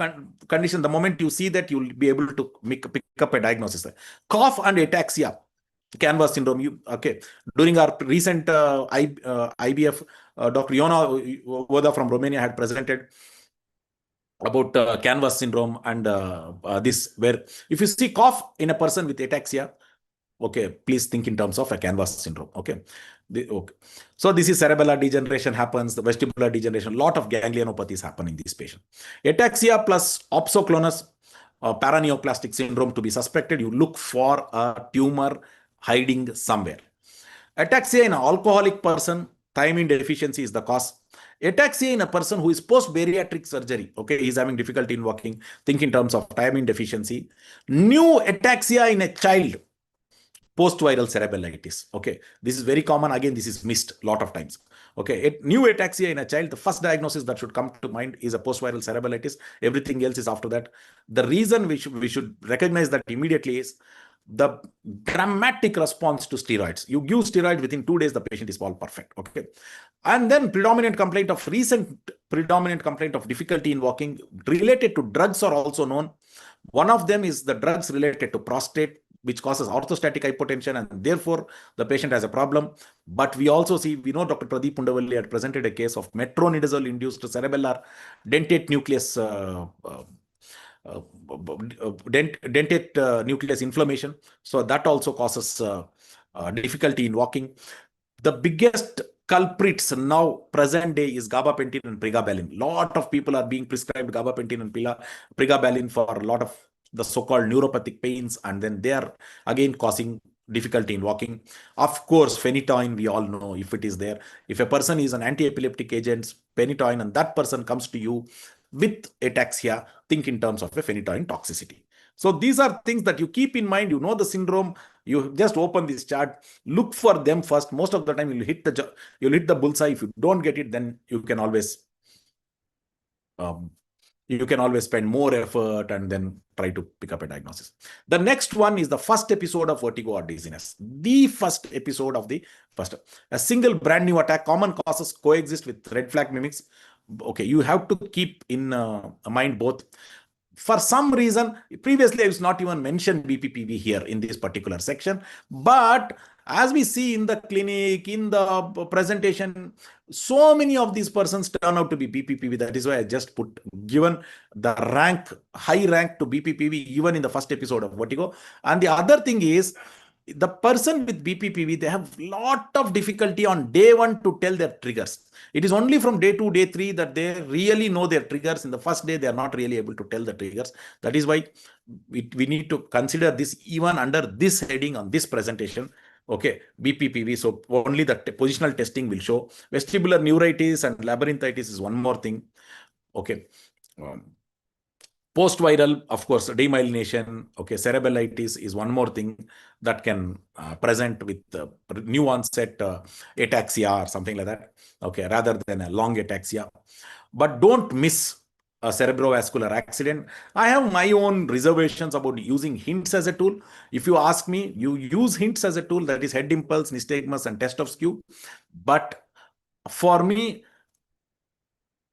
conditions. The moment you see that, you'll be able to pick up a diagnosis. Cough and ataxia, canvas syndrome. Okay, during our recent IBF, Dr. Yana from Romania had presented about canvas syndrome and this, where if you see cough in a person with ataxia, okay, please think in terms of a canvas syndrome. Okay. Okay. So this is cerebellar degeneration happens, the vestibular degeneration, lot of ganglionopathies happen in this patient. Ataxia plus opsoclonus paraneoplastic syndrome to be suspected. You look for a tumor hiding somewhere. Ataxia in an alcoholic person, thiamine deficiency is the cause. Ataxia in a person who is post-bariatric surgery, okay, he's having difficulty in walking, think in terms of thiamine deficiency. New ataxia in a child, post-viral cerebellitis. Okay, this is very common. Again, this is missed a lot of times. Okay, new ataxia in a child, the first diagnosis that should come to mind is a post-viral cerebellitis. Everything else is after that. The reason we should recognize that immediately is the dramatic response to steroids. You give steroid, within 2 days, the patient is all perfect. Okay. And then predominant complaint of difficulty in walking related to drugs are also known. One of them is the drugs related to prostate, which causes orthostatic hypotension, and therefore the patient has a problem. But we also see, we know Dr. Pradeep Pundavalli had presented a case of metronidazole-induced cerebellar dentate nucleus dentate nucleus inflammation. So that also causes difficulty in walking. The biggest culprits now present day is gabapentin and pregabalin. Lot of people are being prescribed gabapentin and pregabalin for a lot of the so-called neuropathic pains, and then they are again causing difficulty in walking. Of course, phenytoin, we all know, if it is there. If a person is an anti-epileptic agent, phenytoin, and that person comes to you with ataxia, think in terms of a phenytoin toxicity. So these are things that you keep in mind. You know the syndrome. You just open this chart, look for them first. Most of the time, you'll hit the bullseye. If you don't get it, then you can always spend more effort and then try to pick up a diagnosis. The next one is the first episode of vertigo or dizziness. The first episode of a single brand new attack. Common causes coexist with red flag mimics. Okay, you have to keep in mind both. For some reason, previously I was not even mentioned BPPV here in this particular section, but as we see in the clinic, in the presentation, so many of these persons turn out to be BPPV. That is why I just given the high rank to BPPV even in the first episode of vertigo. And the other thing is, the person with BPPV, they have a lot of difficulty on day 1 to tell their triggers. It is only from day 2, day 3 that they really know their triggers. In the first day, they are not really able to tell the triggers. That is why we need to consider this even under this heading on this presentation. Okay, BPPV. So only the positional testing will show. Vestibular neuritis and labyrinthitis is one more thing. Okay. Post-viral, of course, demyelination. Okay, cerebellitis is one more thing that can present with new onset ataxia or something like that. Okay, rather than a long ataxia. But don't miss a cerebrovascular accident. I have my own reservations about using hints as a tool. If you ask me, you use hints as a tool, that is head impulse, nystagmus, and test of skew. But for me,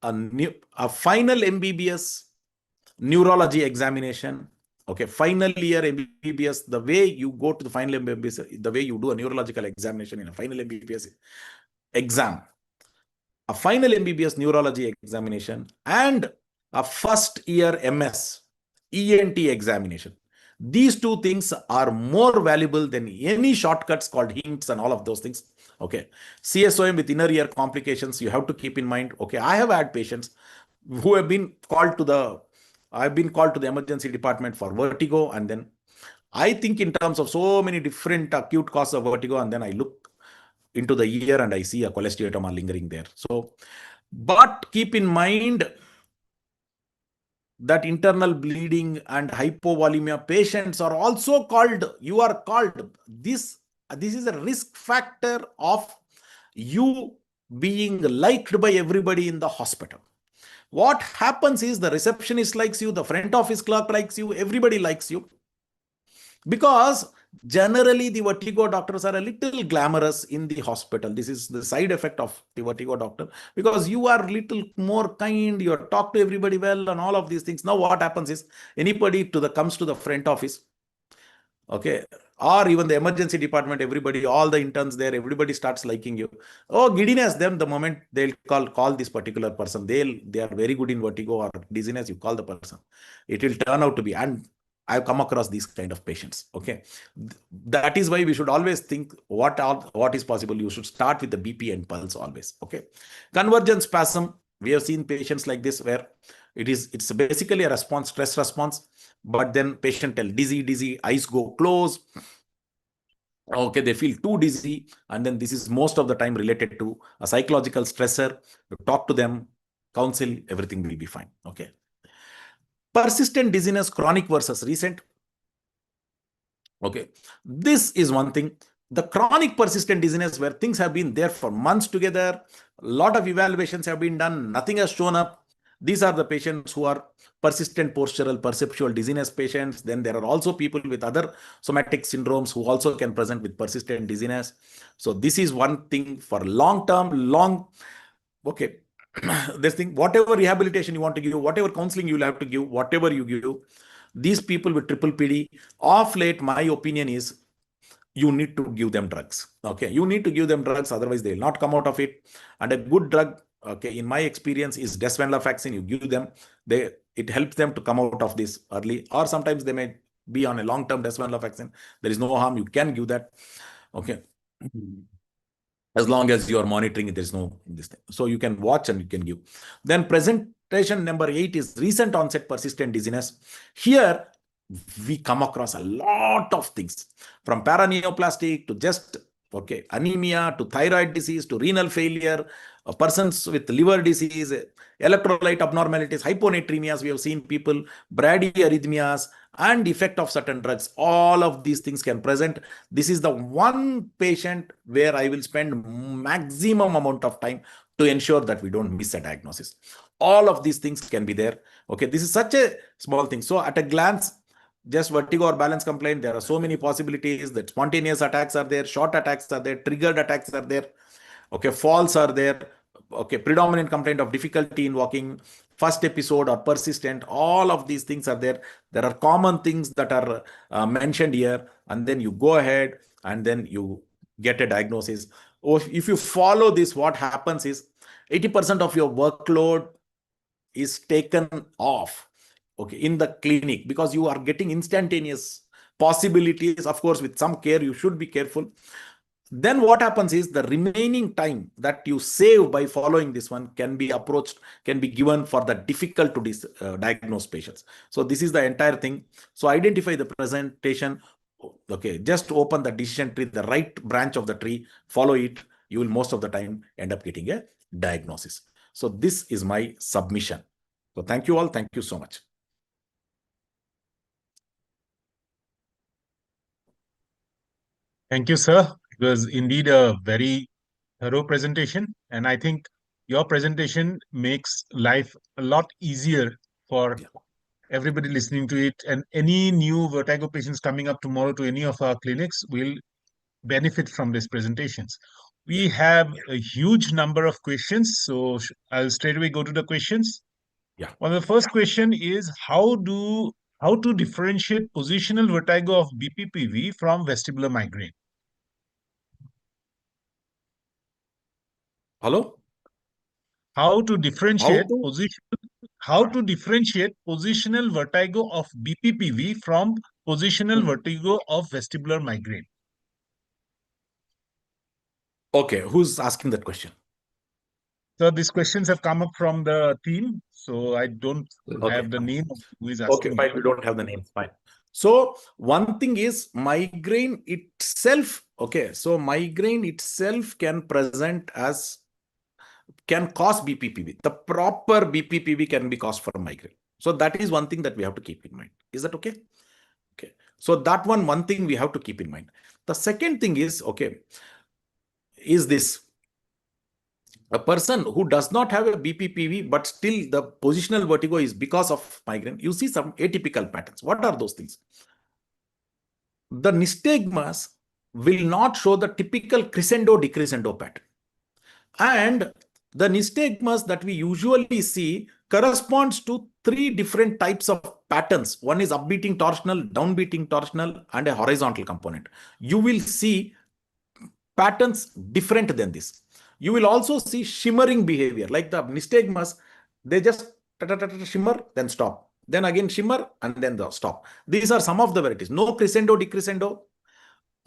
a final MBBS neurology examination. Okay, final year MBBS, the way you go to the final MBBS, the way you do a neurological examination in a final MBBS exam, a final MBBS neurology examination, and a first year MS ENT examination. These two things are more valuable than any shortcuts called hints and all of those things. Okay, CSOM with inner ear complications, you have to keep in mind. Okay, I have had patients who have been called to the, I've been called to the emergency department for vertigo, and then I think in terms of so many different acute causes of vertigo, and then I look into the ear and I see a cholesteatoma lingering there. So, but keep in mind that internal bleeding and hypovolemia patients are also called, you are called, this is a risk factor of you being liked by everybody in the hospital. What happens is the receptionist likes you, the front office clerk likes you, everybody likes you. Because generally the vertigo doctors are a little glamorous in the hospital. This is the side effect of the vertigo doctor, because you are little more kind, you talk to everybody well and all of these things. Now what happens is anybody comes to the front office, okay, or even the emergency department, everybody, all the interns there, everybody starts liking you. Oh, giddiness, them the moment they'll call this particular person, they are very good in vertigo or dizziness, you call the person, it will turn out to be. And I've come across these kind of patients. Okay, that is why we should always think what is possible. You should start with the BP and pulse always. Okay, convergent spasm, we have seen patients like this where it's basically a response, stress response, but then patient tell dizzy, eyes go close. Okay, they feel too dizzy, and then this is most of the time related to a psychological stressor. You talk to them, counsel, everything will be fine. Okay. Persistent dizziness, chronic versus recent. Okay, this is one thing. The chronic persistent dizziness where things have been there for months together, a lot of evaluations have been done, nothing has shown up. These are the patients who are persistent postural perceptual dizziness patients. Then there are also people with other somatic syndromes who also can present with persistent dizziness. So this is one thing for long. Okay, this thing, whatever rehabilitation you want to give, whatever counseling you will have to give, whatever you give, these people with triple PD, of late, my opinion is you need to give them drugs. Okay, you need to give them drugs, otherwise they will not come out of it. And a good drug, okay, in my experience, is desvenlafaxine. You give them, it helps them to come out of this early, or sometimes they may be on a long-term desvenlafaxine. There is no harm, you can give that. Okay, as long as you are monitoring it, there's no this thing. So you can watch and you can give. Then presentation number 8 is recent onset persistent dizziness. Here we come across a lot of things, from paraneoplastic to just anemia to thyroid disease to renal failure, persons with liver disease, electrolyte abnormalities, hyponatremias. We have seen people, bradyarrhythmias, and effect of certain drugs. All of these things can present. This is the one patient where I will spend maximum amount of time to ensure that we don't miss a diagnosis. All of these things can be there. Okay, this is such a small thing. So at a glance, just vertigo or balance complaint, there are so many possibilities. That spontaneous attacks are there, short attacks are there, triggered attacks are there. Okay, falls are there. Okay, predominant complaint of difficulty in walking, first episode or persistent, all of these things are there. There are common things that are mentioned here, and then you go ahead and then you get a diagnosis. Or if you follow this, what happens is 80% of your workload is taken off, okay, in the clinic, because you are getting instantaneous possibilities. Of course, with some care, you should be careful. Then what happens is the remaining time that you save by following this one can be approached, can be given for the difficult to diagnose patients. So this is the entire thing. So identify the presentation. Okay, just open the decision tree, the right branch of the tree, follow it. You will most of the time end up getting a diagnosis. So this is my submission. So thank you all. Thank you so much. Thank you, sir. It was indeed a very thorough presentation, and I think your presentation makes life a lot easier for everybody listening to it. And any new vertigo patients coming up tomorrow to any of our clinics will benefit from these presentations. We have a huge number of questions, so I'll straight away go to the questions. Yeah. Well, the first question is how to differentiate positional vertigo of BPPV from vestibular migraine? Hello? How to How differentiate to? positional vertigo of BPPV from positional Hmm. vertigo of vestibular migraine? Okay, who's asking that question? So these questions have come up from the team, so I don't Okay, have the fine. name of who is Okay, asking fine. here. We don't have the names. Fine. So one thing is migraine itself. Okay, so migraine itself can present as can cause BPPV. The proper BPPV can be caused from migraine. So that is one thing that we have to keep in mind. Is that okay? Okay. So that one thing we have to keep in mind. The second thing is, okay, is this a person who does not have a BPPV, but still the positional vertigo is because of migraine. You see some atypical patterns. What are those things? The nystagmus will not show the typical crescendo decrescendo pattern. And the nystagmus that we usually see corresponds to three different types of patterns. One is upbeating torsional, downbeating torsional, and a horizontal component. You will see patterns different than this. You will also see shimmering behavior, like the nystagmus, they just shimmer, then stop. Then again shimmer, and then the stop. These are some of the varieties. No crescendo, decrescendo,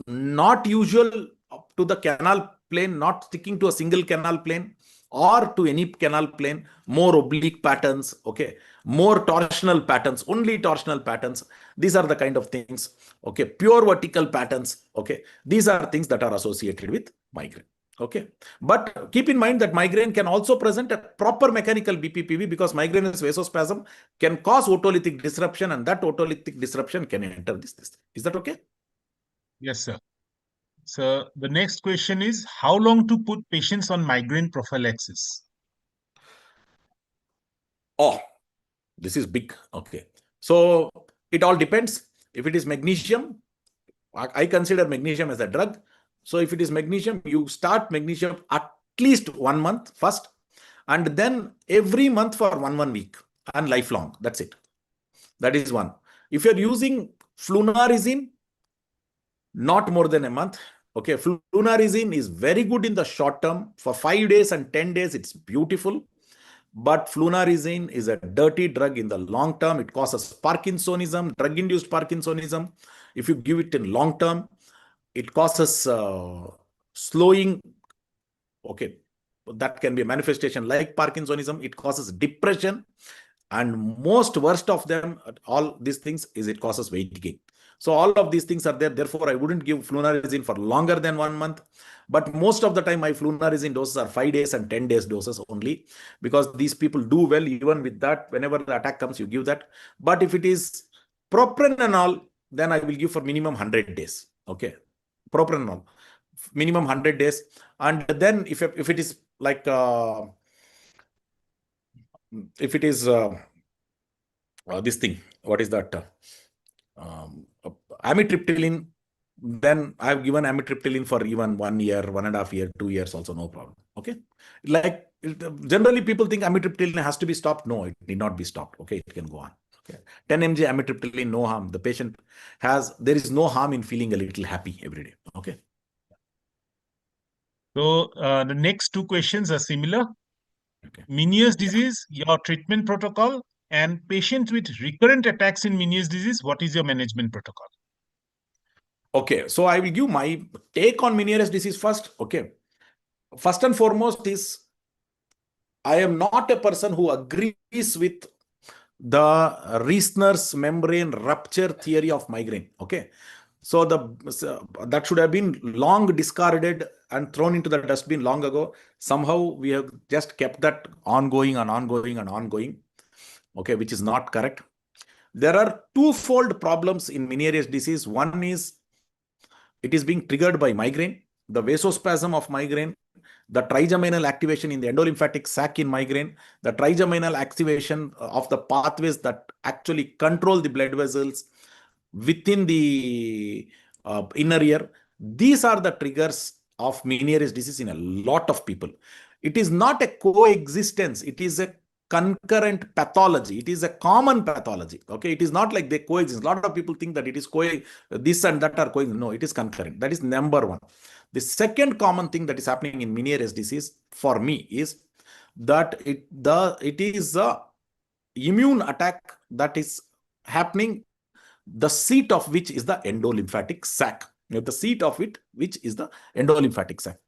not usual up to the canal plane, not sticking to a single canal plane or to any canal plane, more oblique patterns, okay, more torsional patterns, only torsional patterns. These are the kind of things, okay, pure vertical patterns, okay. These are things that are associated with migraine. Okay, but keep in mind that migraine can also present a proper mechanical BPPV because migraine is vasospasm, can cause otolithic disruption, and that otolithic disruption can enter this. Is that okay? Yes, sir. So the next question is how long to put patients on migraine prophylaxis? Oh, this is big. Okay. So it all depends. If it is magnesium, I consider magnesium as a drug. So if it is magnesium, you start magnesium at least 1 month first, and then every month for one week and lifelong. That's it. That is one. If you're using flunarizine, not more than a month. Okay, flunarizine is very good in the short term. For 5 days and 10 days, it's beautiful. But flunarizine is a dirty drug in the long term. It causes Parkinsonism, drug-induced Parkinsonism. If you give it in long term, it causes slowing. Okay, that can be a manifestation like Parkinsonism. It causes depression. And most worst of them, all these things, is it causes weight gain. So all of these things are there. Therefore, I wouldn't give flunarizine for longer than 1 month. But most of the time, my flunarizine doses are 5 days and 10 days doses only, because these people do well even with that. Whenever the attack comes, you give that. But if it is propranolol, then I will give for minimum 100 days. Okay, propranolol, minimum 100 days. And then if it is like if it is this thing, what is that? Um, Amitriptyline, then I've given amitriptyline for even 1 year, 1.5 year, 2 years also, no problem. Okay. Like generally people think amitriptyline has to be stopped. No, it need not be stopped. Okay, it can go on. Okay. 10 mg amitriptyline, no harm. The patient there is no harm in feeling a little happy every day. Okay. So the next two questions are similar. Okay. Meniere's disease, your treatment protocol, and patients with recurrent attacks in Meniere's disease, what is your management protocol? Okay. So I will give my take on Meniere's disease first. Okay. First and foremost is I am not a person who agrees with the Reisner's membrane rupture theory of migraine. Okay. So that should have been long discarded and thrown into the dustbin long ago. Somehow we have just kept that ongoing and ongoing and ongoing. Okay, which is not correct. There are twofold problems in Meniere's disease. One is it is being triggered by migraine, the vasospasm of migraine, the trigeminal activation in the endolymphatic sac in migraine, the trigeminal activation of the pathways that actually control the blood vessels within the inner ear. These are the triggers of Meniere's disease in a lot of people. It is not a coexistence. It is a concurrent pathology. It is a common pathology. Okay, it is not like they coexist. A lot of people think that it is this and that are coexist. No, it is concurrent. That is number one. The second common thing that is happening in Meniere's disease for me is that it is a immune attack that is happening, the seat of which is the endolymphatic sac. The seat of it, which is the endolymphatic sac.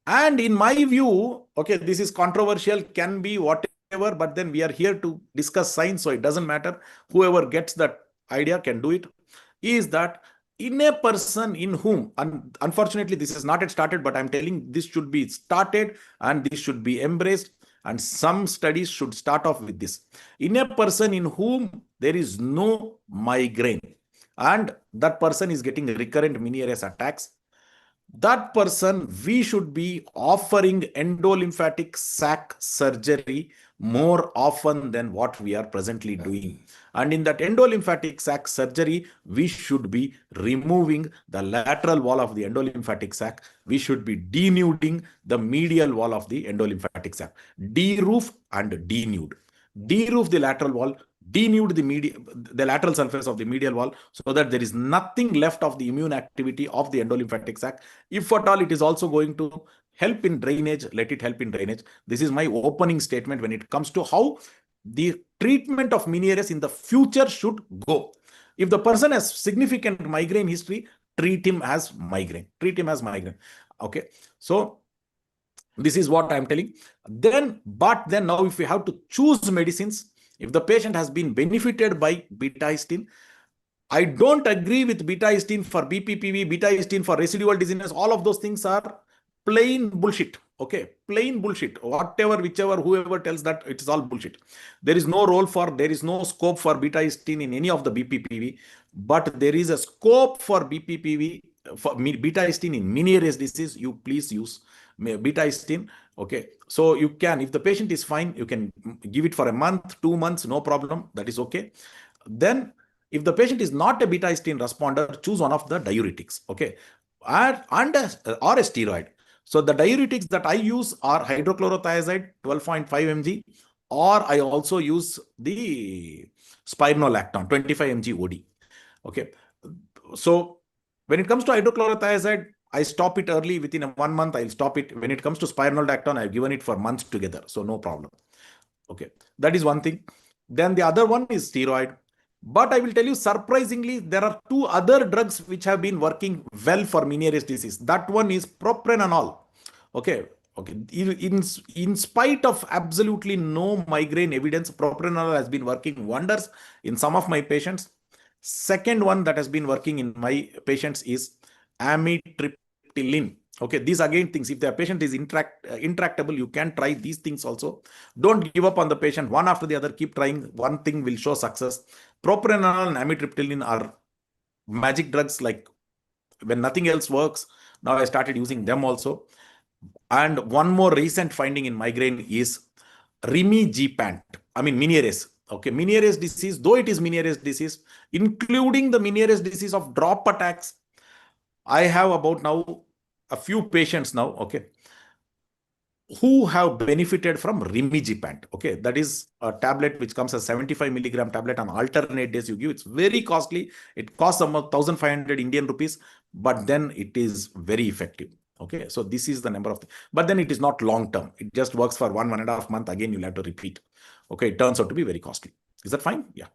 And in my view, okay, this is controversial, can be whatever, but then we are here to discuss science, so it doesn't matter. Whoever gets that idea can do it. Is that in a person in whom, unfortunately, this is not yet started, but I'm telling this should be started and this should be embraced. And some studies should start off with this. In a person in whom there is no migraine and that person is getting recurrent Meniere's attacks, that person, we should be offering endolymphatic sac surgery more often than what we are presently doing. And in that endolymphatic sac surgery, we should be removing the lateral wall of the endolymphatic sac. We should be denuding the medial wall of the endolymphatic sac. De-roof and denude. De-roof the lateral wall, denude the lateral surface of the medial wall, so that there is nothing left of the immune activity of the endolymphatic sac. If at all it is also going to help in drainage, let it help in drainage. This is my opening statement when it comes to how the treatment of Meniere's in the future should go. If the person has significant migraine history, treat him as migraine. Treat him as migraine. Okay. So this is what I'm telling. But then now if we have to choose medicines, if the patient has been benefited by beta-histine, I don't agree with beta-histine for BPPV, beta-histine for residual dizziness. All of those things are plain bullshit. Okay, plain bullshit. Whichever, whoever tells that, it is all bullshit. There is no scope for beta-histine in any of the BPPV, but there is a scope for BPPV, for beta-histine in Meniere's disease. You please use beta-histine. Okay, so you can, if the patient is fine, you can give it for a month, 2 months, no problem. That is okay. Then if the patient is not a beta-histine responder, choose one of the diuretics. Okay, or a steroid. So the diuretics that I use are hydrochlorothiazide 12.5 mg, or I also use the spironolactone 25 mg OD. Okay, so when it comes to hydrochlorothiazide, I stop it early. Within 1 month, I'll stop it. When it comes to spironolactone, I've given it for months together. So no problem. Okay, that is one thing. Then the other one is steroid. But I will tell you, surprisingly, there are 2 other drugs which have been working well for Meniere's disease. That one is propranolol. Okay. In spite of absolutely no migraine evidence, propranolol has been working wonders in some of my patients. Second one that has been working in my patients is amitriptyline. Okay, these again things, if the patient is intractable, you can try these things also. Don't give up on the patient. One after the other, keep trying. One thing will show success. Propranolol and amitriptyline are magic drugs. Like when nothing else works, now I started using them also. And one more recent finding in migraine is Rimigepant. I mean Meniere's. Okay, Meniere's disease, though it is Meniere's disease, including the Meniere's disease of drop attacks, I have about now a few patients now, okay, who have benefited from Rimigepant. Okay, that is a tablet which comes as 75 milligram tablet on alternate days you give. It's very costly. It costs about 1,500 Indian rupees, but then it is very effective. Okay, so this is the number of, but then it is not long term. It just works for 1.5 months. Again, you'll have to repeat. Okay, it turns out to be very costly. Is that fine? Yeah.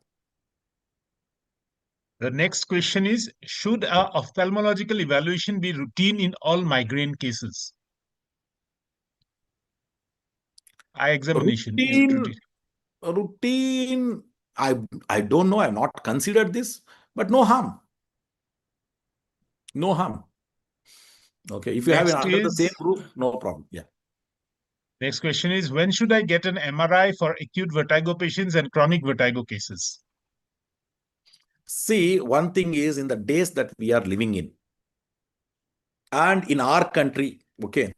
The next question is, should a ophthalmological evaluation be routine in all migraine cases? Eye examination is routine. Routine, I don't know. I've not considered this, but no harm. No harm. Okay, if you have it under the same roof, no problem. Yeah. Next question is, when should I get an MRI for acute vertigo patients and chronic vertigo cases? See, one thing is, in the days that we are living in, and in our country, okay,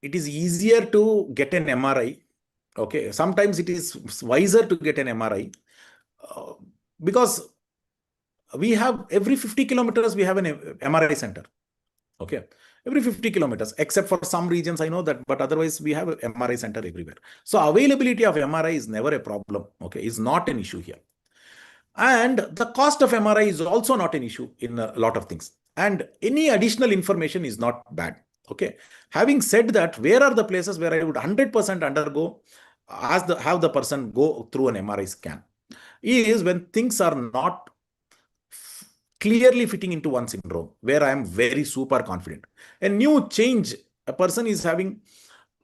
it is easier to get an MRI. Okay, sometimes it is wiser to get an MRI because we have every 50 kilometers, we have an MRI center. Okay, every 50 kilometers, except for some regions, I know that, but otherwise we have a MRI center everywhere. So availability of MRI is never a problem, okay, is not an issue here. And the cost of MRI is also not an issue in a lot of things. And any additional information is not bad. Okay. Having said that, where are the places where I would 100% undergo, have the person go through an MRI scan? Is when things are not clearly fitting into one syndrome, where I am very super confident. A new change, a person is having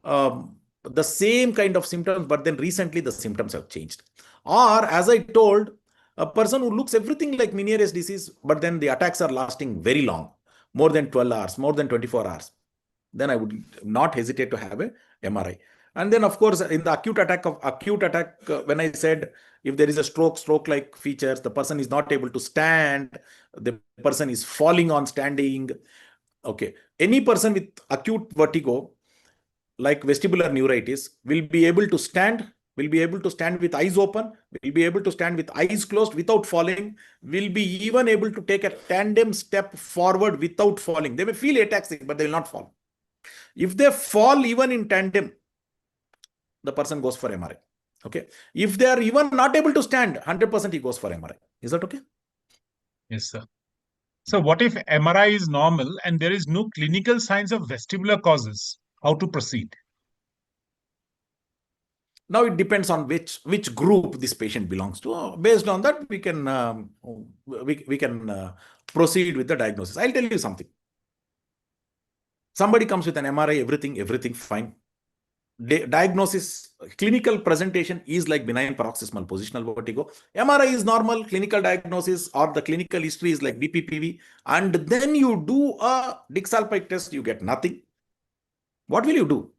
the same kind of symptoms, but then recently the symptoms have changed. Or as I told, a person who looks everything like Meniere's disease, but then the attacks are lasting very long, more than 12 hours, more than 24 hours. Then I would not hesitate to have a MRI. And then, of course, in the acute attack, when I said if there is a stroke-like features, the person is not able to stand, the person is falling on standing. Okay. Any person with acute vertigo, like vestibular neuritis, will be able to stand with eyes open, will be able to stand with eyes closed without falling, will be even able to take a tandem step forward without falling. They may feel ataxic, but they will not fall. If they fall even in tandem, the person goes for MRI. Okay. If they are even not able to stand, 100% he goes for MRI. Is that okay? Yes, sir. So what if MRI is normal and there is no clinical signs of vestibular causes? How to proceed? Now it depends on which group this patient belongs to. Based on that, we can proceed with the diagnosis. I'll tell you something. Somebody comes with an MRI, everything fine. Diagnosis, clinical presentation is like benign paroxysmal positional vertigo. MRI is normal, clinical diagnosis or the clinical history is like BPPV, and then you do a dicksalpine test, you get nothing. What will you do?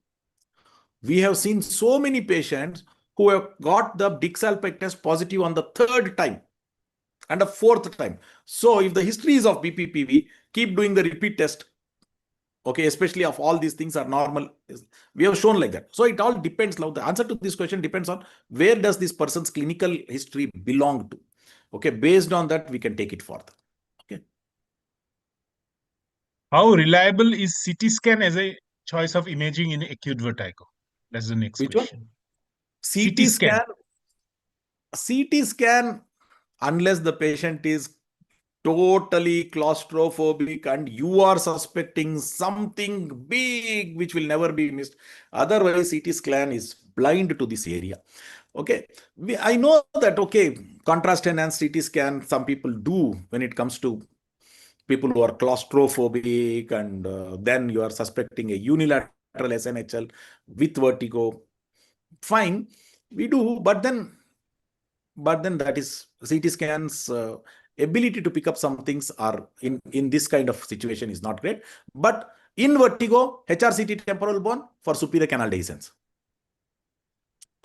We have seen so many patients who have got the dicksalpine test positive on the third time and a fourth time. So if the history is of BPPV, keep doing the repeat test. Okay, especially if all these things are normal. We have shown like that. So it all depends. Now, the answer to this question depends on where does this person's clinical history belong to. Okay, based on that, we can take it further. Okay. How reliable is CT scan as a choice of imaging in acute vertigo? That's the next Which question. one? CT scan. CT scan, unless the patient is totally claustrophobic and you are suspecting something big which will never be missed. Otherwise, CT scan is blind to this area. Okay. I know that, okay, contrast enhanced CT scan, some people do when it comes to people who are claustrophobic, and then you are suspecting a unilateral SNHL with vertigo. Fine, we do, but then that is CT scans ability to pick up some things are in this kind of situation is not great. But in vertigo, HRCT temporal bone for superior canal dehiscence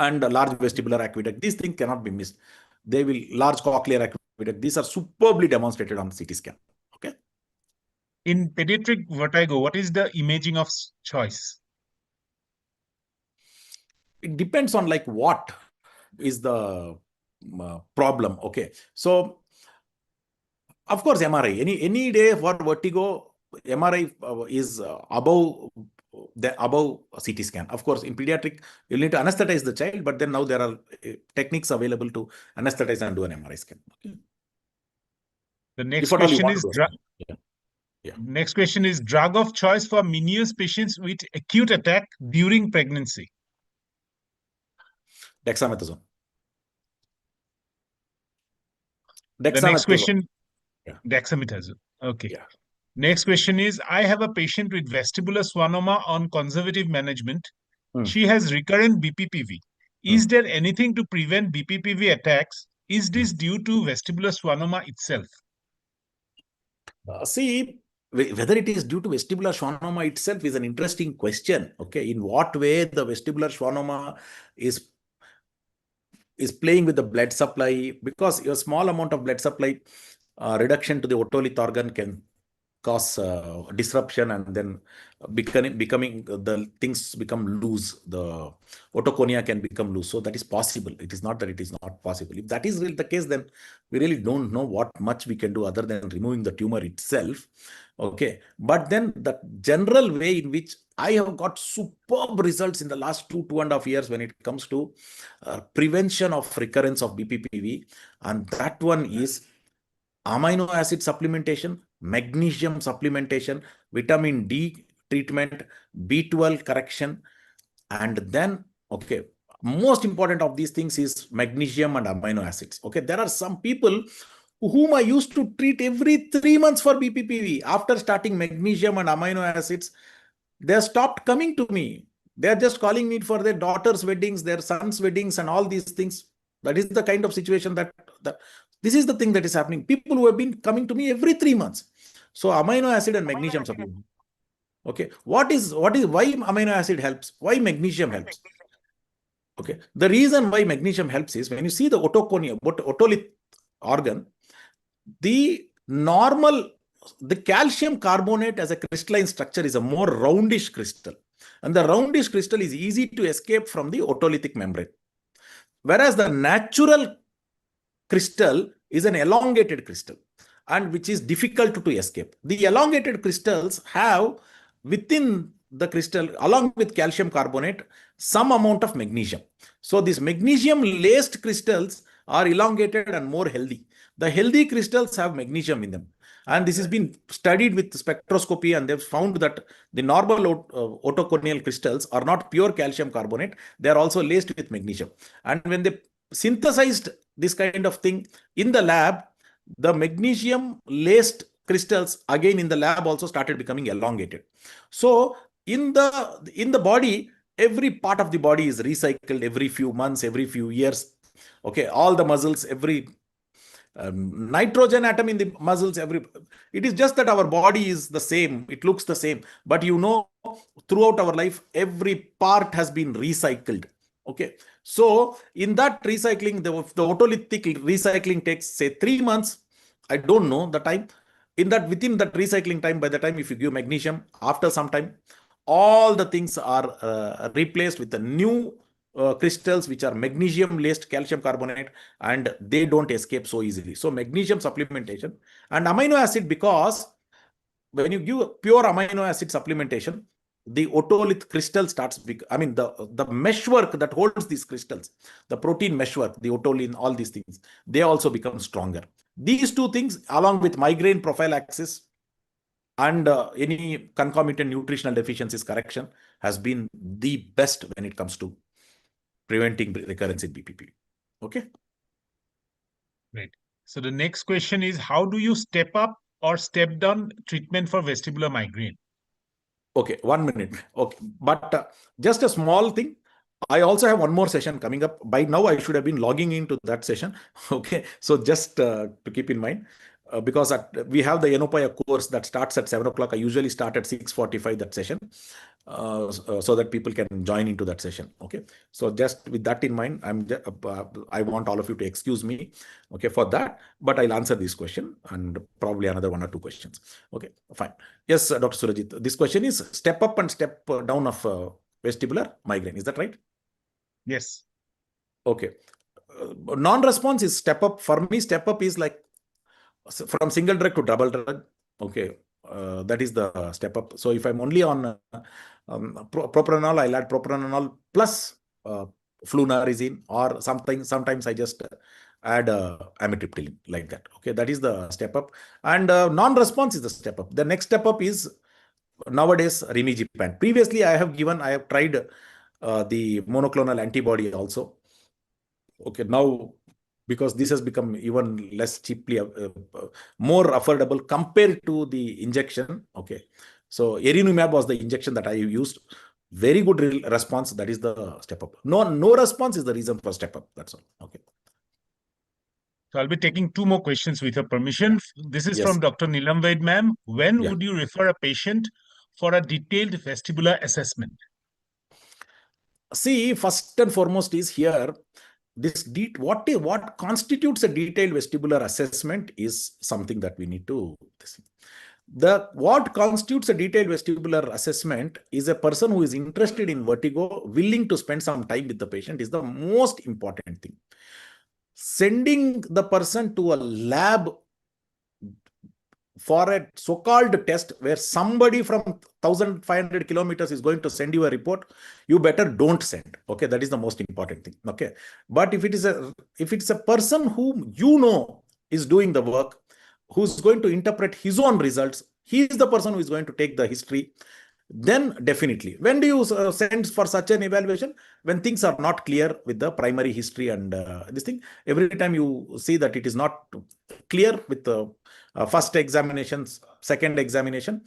and large vestibular aqueduct, these things cannot be missed. They will large cochlear aqueduct. These are superbly demonstrated on CT scan. Okay. In pediatric vertigo, what is the imaging of choice? It depends on like what is the problem. Okay. So of course, MRI, any day for vertigo, MRI is above CT scan. Of course, in pediatric, you'll need to anesthetize the child, but then now there are techniques available to anesthetize and do an MRI scan. Okay. The next If at all you question want is to do. Yeah. Next question is drug of choice for Meniere's patients with acute attack during pregnancy. Dexamethasone. The next Dexamethasone. question, Yeah. dexamethasone. Okay. Yeah. Next question is, I have a patient with vestibular schwannoma on conservative management. She has recurrent BPPV. Is there anything to prevent BPPV attacks? Is this due to vestibular schwannoma itself? See, whether it is due to vestibular schwannoma itself is an interesting question. Okay, in what way the vestibular schwannoma is playing with the blood supply, because a small amount of blood supply reduction to the otolith organ can cause disruption, and then becoming the things become loose. The otoconia can become loose. So that is possible. It is not that it is not possible. If that is really the case, then we really don't know what much we can do other than removing the tumor itself. Okay. But then the general way in which I have got superb results in the last 2.5 years when it comes to prevention of recurrence of BPPV, and that one is amino acid supplementation, magnesium supplementation, vitamin D treatment, B12 correction, and then, okay, most important of these things is magnesium and amino acids. Okay, there are some people whom I used to treat every 3 months for BPPV. After starting magnesium and amino acids, they have stopped coming to me. They are just calling me for their daughter's weddings, their son's weddings, and all these things. That is the kind of situation that this is the thing that is happening. People who have been coming to me every 3 months. So amino acid and magnesium supplement. Okay, why amino acid helps? Why magnesium helps? Okay, the reason why magnesium helps is when you see the otolith organ, the calcium carbonate as a crystalline structure is a more roundish crystal, and the roundish crystal is easy to escape from the otolithic membrane, whereas the natural crystal is an elongated crystal, and which is difficult to escape. The elongated crystals have within the crystal, along with calcium carbonate, some amount of magnesium. So these magnesium laced crystals are elongated and more healthy. The healthy crystals have magnesium in them. And this has been studied with spectroscopy, and they've found that the normal otoconial crystals are not pure calcium carbonate. They are also laced with magnesium. And when they synthesized this kind of thing in the lab, the magnesium laced crystals again in the lab also started becoming elongated. So in the body, every part of the body is recycled every few months, every few years. Okay, all the muscles, every nitrogen atom in the muscles, it is just that our body is the same, it looks the same, but throughout our life, every part has been recycled. Okay, so in that recycling, the otolithic recycling takes, say, 3 months. I don't know the time. Within that recycling time, by the time if you give magnesium, after some time, all the things are replaced with the new crystals which are magnesium laced calcium carbonate, and they don't escape so easily. So magnesium supplementation and amino acid, because when you give pure amino acid supplementation, the otolith crystal starts the meshwork that holds these crystals, the protein meshwork, the otolin, all these things, they also become stronger. These two things, along with migraine prophylaxis and any concomitant nutritional deficiencies correction, has been the best when it comes to preventing recurrence in BPP. Okay. Great. So the next question is, how do you step up or step down treatment for vestibular migraine? Okay, 1 minute. Okay, but just a small thing. I also have one more session coming up. By now, I should have been logging into that session. Okay, so just to keep in mind, because we have the Yenepoya course that starts at 7 o'clock. I usually start at 6:45 that session, so that people can join into that session. Okay, so just with that in mind, I want all of you to excuse me, okay, for that. But I'll answer this question and probably another 1 or 2 questions. Okay, fine. Yes, Dr. Surajit. This question is step up and step down of vestibular migraine. Is that right? Yes. Okay. Non-response is step up. For me, step up is like from single drug to double drug. Okay, that is the step up. So if I'm only on propranolol, I'll add propranolol plus flunarizine, or sometimes I just add amitriptyline, like that. Okay, that is the step up. And non-response is the step up. The next step up is nowadays Remigipan. Previously, I have tried the monoclonal antibody also. Okay, now, because this has become even less cheaply, more affordable compared to the injection. Okay, so erinumab was the injection that I used. Very good response. That is the step up. No response is the reason for step up. That's all. Okay. So I'll be taking 2 more questions with your permission. This is Yes. from Dr. Nilam Vaid, ma'am. When Yeah. would you refer a patient for a detailed vestibular assessment? See, first and foremost is here, what constitutes a detailed vestibular assessment is something that we need to. What constitutes a detailed vestibular assessment is a person who is interested in vertigo, willing to spend some time with the patient is the most important thing. Sending the person to a lab for a so-called test where somebody from 1,500 kilometers is going to send you a report, you better don't send. Okay, that is the most important thing. Okay, but if it's a person whom you know is doing the work, who's going to interpret his own results, he is the person who is going to take the history, then definitely. When do you send for such an evaluation? When things are not clear with the primary history and this thing. Every time you see that it is not clear with the first examinations, second examination,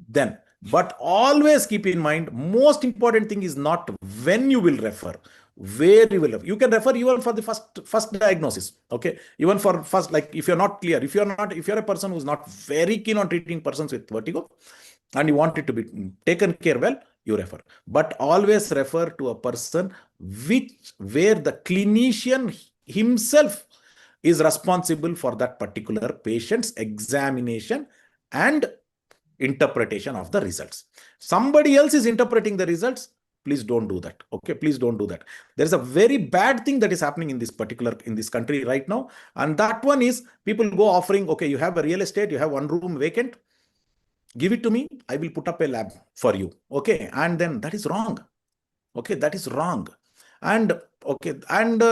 then. But always keep in mind, most important thing is not when you will refer, where you will refer. You can refer even for the first diagnosis. Okay, even for first, like if you're not clear, if you're a person who's not very keen on treating persons with vertigo, and you want it to be taken care well, you refer. But always refer to a person where the clinician himself is responsible for that particular patient's examination and interpretation of the results. Somebody else is interpreting the results. Please don't do that. Okay, please don't do that. There's a very bad thing that is happening in this country right now, and that one is people go offering, okay, you have a real estate, you have one room vacant, give it to me, I will put up a lab for you. Okay, and then that is wrong. Okay, that is wrong. And okay, and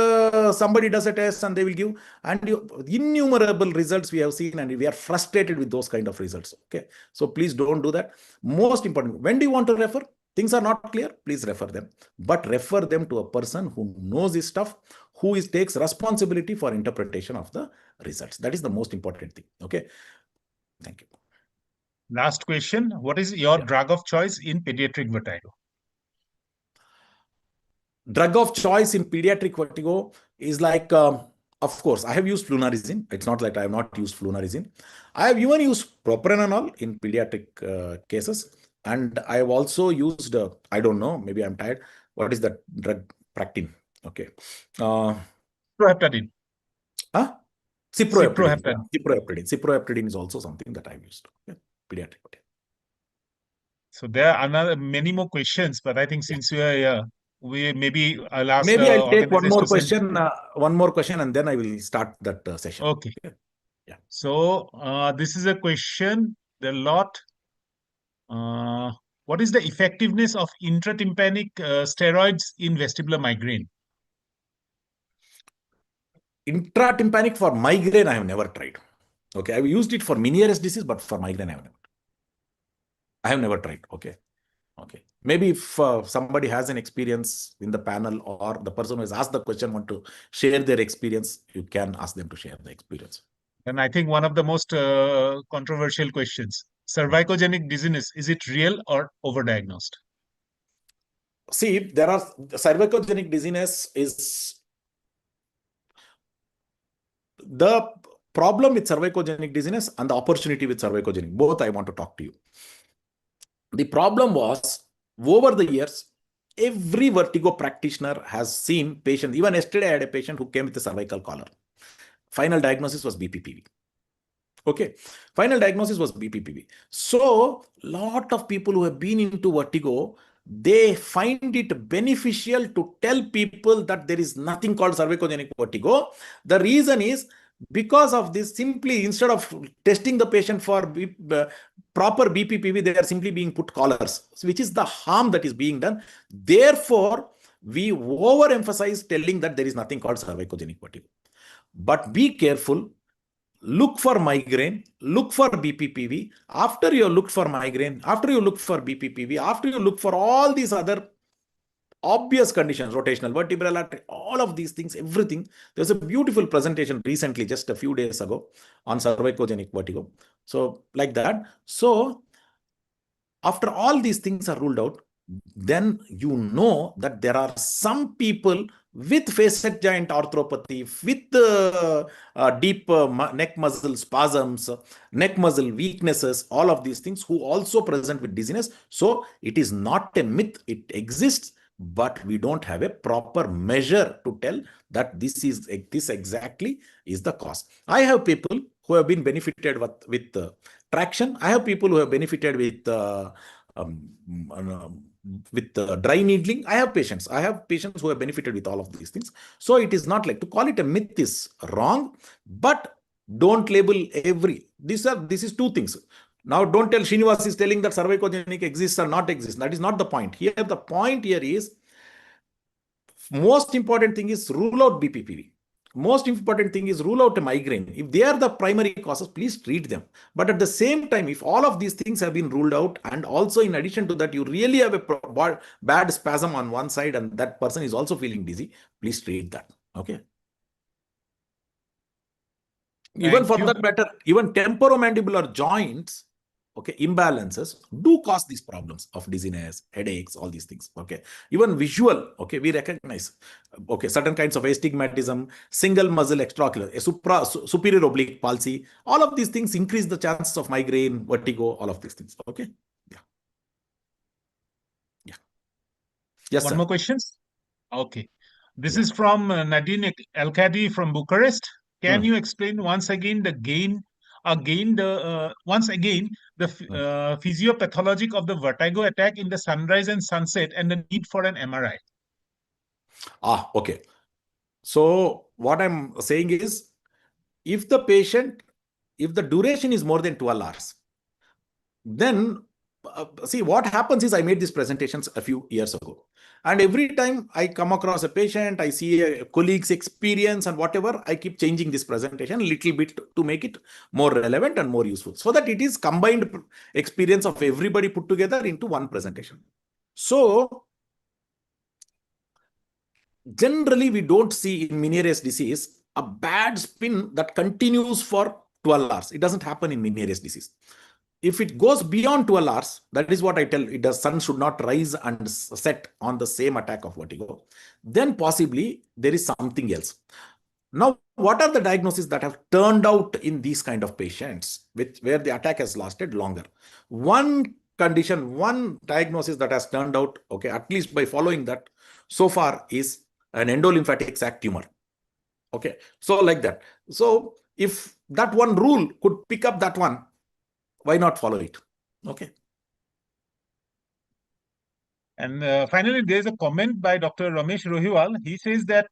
somebody does a test and they will give, and innumerable results we have seen, and we are frustrated with those kind of results. Okay, so please don't do that. Most important, when do you want to refer? Things are not clear, please refer them, but refer them to a person who knows this stuff, who takes responsibility for interpretation of the results. That is the most important thing. Okay, thank you. Last question. What is your drug of choice in pediatric vertigo? Drug of choice in pediatric vertigo is like, of course, I have used flunarizine. It's not like I have not used flunarizine. I have even used propranolol in pediatric cases. And I have also used, I don't know, maybe I'm tired. What is that drug? Practin. Okay. Ciproheptadine. Huh? Ciproheptadine. Ciproheptadine is also something that I've used. Okay. Pediatric. So there are many more questions, but I think since we are here, I'll ask maybe I'll take one more question, and then I will start that session. Okay. Yeah. So this is a question. There are a lot. What is the effectiveness of intratympanic steroids in vestibular migraine? Intratympanic for migraine, I have never tried. Okay, I've used it for Meniere's disease, but for migraine, I have never tried. Okay. Okay. Maybe if somebody has an experience in the panel, or the person who has asked the question want to share their experience, you can ask them to share the experience. And I think one of the most controversial questions, cervicogenic dizziness, is it real or overdiagnosed? See, cervicogenic dizziness is the problem with cervicogenic dizziness and the opportunity with cervicogenic. Both I want to talk to you. The problem was, over the years, every vertigo practitioner has seen patients. Even yesterday, I had a patient who came with a cervical collar. Final diagnosis was BPPV. Okay, final diagnosis was BPPV. So, lot of people who have been into vertigo, they find it beneficial to tell people that there is nothing called cervicogenic vertigo. The reason is, because of this, simply instead of testing the patient for proper BPPV, they are simply being put collars, which is the harm that is being done. Therefore, we overemphasize telling that there is nothing called cervicogenic vertigo. But be careful. Look for migraine, look for BPPV. After you look for migraine, after you look for BPPV, after you look for all these other obvious conditions, rotational, vertebral artery, all of these things, everything. There's a beautiful presentation recently, just a few days ago, on cervicogenic vertigo. So like that. So after all these things are ruled out, then you know that there are some people with facet joint arthropathy, with deep neck muscle spasms, neck muscle weaknesses, all of these things, who also present with dizziness. So it is not a myth, it exists, but we don't have a proper measure to tell that this exactly is the cause. I have people who have been benefited with traction. I have people who have benefited with dry needling. I have patients who have benefited with all of these things. So it is not like, to call it a myth is wrong, but don't label this is two things. Now don't tell Srinivas is telling that cervicogenic exists or not exists. That is not the point here. The point here is, most important thing is rule out BPPV. Most important thing is rule out a migraine. If they are the primary causes, please treat them. But at the same time, if all of these things have been ruled out, and also in addition to that, you really have a bad spasm on one side and that person is also feeling dizzy, please treat that. Okay. Even for that matter, even temporomandibular joints, okay, imbalances do cause these problems of dizziness, headaches, all these things. Okay, even visual, okay, we recognize, okay, certain kinds of astigmatism, single muscle extraocular, superior oblique palsy, all of these things increase the chances of migraine, vertigo, all of these things. Okay, yeah. Yes, One sir. more questions? Okay. This is from Nadine Elkadi from Bucharest. Can you explain once again the physiopathologic of the vertigo attack in the sunrise and sunset and the need for an MRI? Okay. So what I'm saying is, if the duration is more than 12 hours, then see what happens is, I made these presentations a few years ago, and every time I come across a patient, I see a colleague's experience and whatever, I keep changing this presentation a little bit to make it more relevant and more useful, so that it is combined experience of everybody put together into one presentation. So generally, we don't see in Meniere's disease a bad spin that continues for 12 hours. It doesn't happen in Meniere's disease. If it goes beyond 12 hours, that is what I tell, the sun should not rise and set on the same attack of vertigo, then possibly there is something else. Now, what are the diagnoses that have turned out in these kind of patients where the attack has lasted longer? One diagnosis that has turned out, okay, at least by following that so far, is an endolymphatic sac tumor. Okay, so like that. So if that one rule could pick up that one, why not follow it? Okay. And finally, there's a comment by Dr. Ramesh Rohiwal. He says that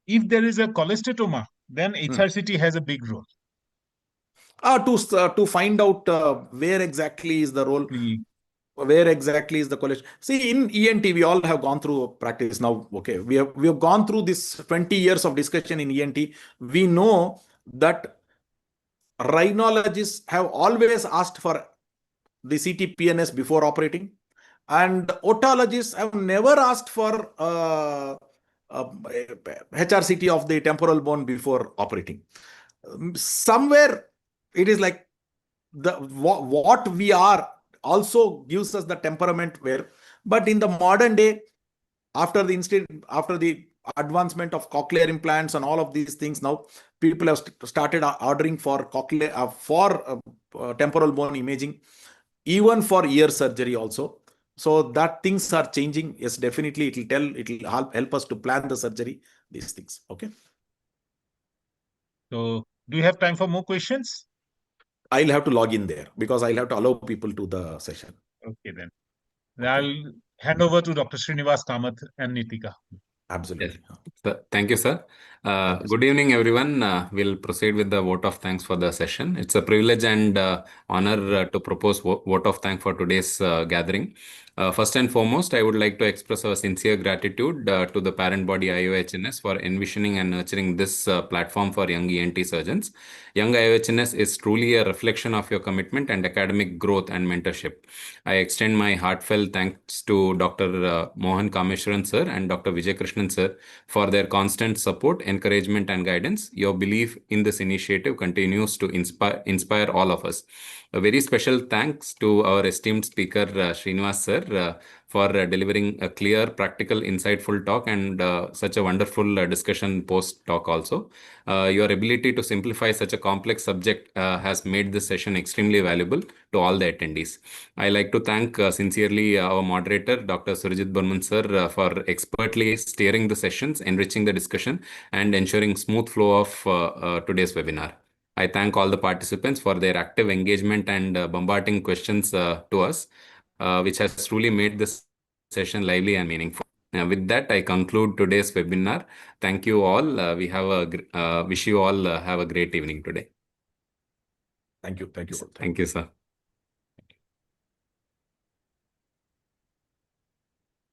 if there is a cholestatoma, then HRCT has a big role. To find out where exactly is the role, where exactly is the cholesterol. See, in ENT, we all have gone through practice now. Okay, we have gone through this 20 years of discussion in ENT. We know that rhinologists have always asked for the CT-PNS before operating, and otologists have never asked for HRCT of the temporal bone before operating. Somewhere it is like what we are also gives us the temperament where, but in the modern day, after the advancement of cochlear implants and all of these things, now people have started ordering for temporal bone imaging, even for ear surgery also. So that things are changing. Yes, definitely it will help us to plan the surgery, these things. Okay. So do you have time for more questions? I'll have to log in there because I'll have to allow people to the session. Okay, then. Okay. I'll hand over to Dr. Srinivas Kamath and Nitika. Absolutely. Yes. Thank you, sir. Good evening, everyone. We'll proceed with the vote of thanks for the session. It's a privilege and honor to propose vote of thanks for today's gathering. First and foremost, I would like to express our sincere gratitude to the parent body IAOHNS for envisioning and nurturing this platform for young ENT surgeons. Young IAOHNS is truly a reflection of your commitment and academic growth and mentorship. I extend my heartfelt thanks to Dr. Mohan Kameshwaran sir and Dr. Vijay Krishnan sir for their constant support, encouragement, and guidance. Your belief in this initiative continues to inspire all of us. A very special thanks to our esteemed speaker, Srinivas sir, for delivering a clear, practical, insightful talk and such a wonderful discussion post-talk also. Your ability to simplify such a complex subject has made this session extremely valuable to all the attendees. I like to thank sincerely our moderator, Dr. Surajit Burman sir, for expertly steering the sessions, enriching the discussion, and ensuring smooth flow of today's webinar. I thank all the participants for their active engagement and bombarding questions to us, which has truly made this session lively and meaningful. With that, I conclude today's webinar. Thank you all. Wish you all have a great evening today. Thank you. Thank you, sir.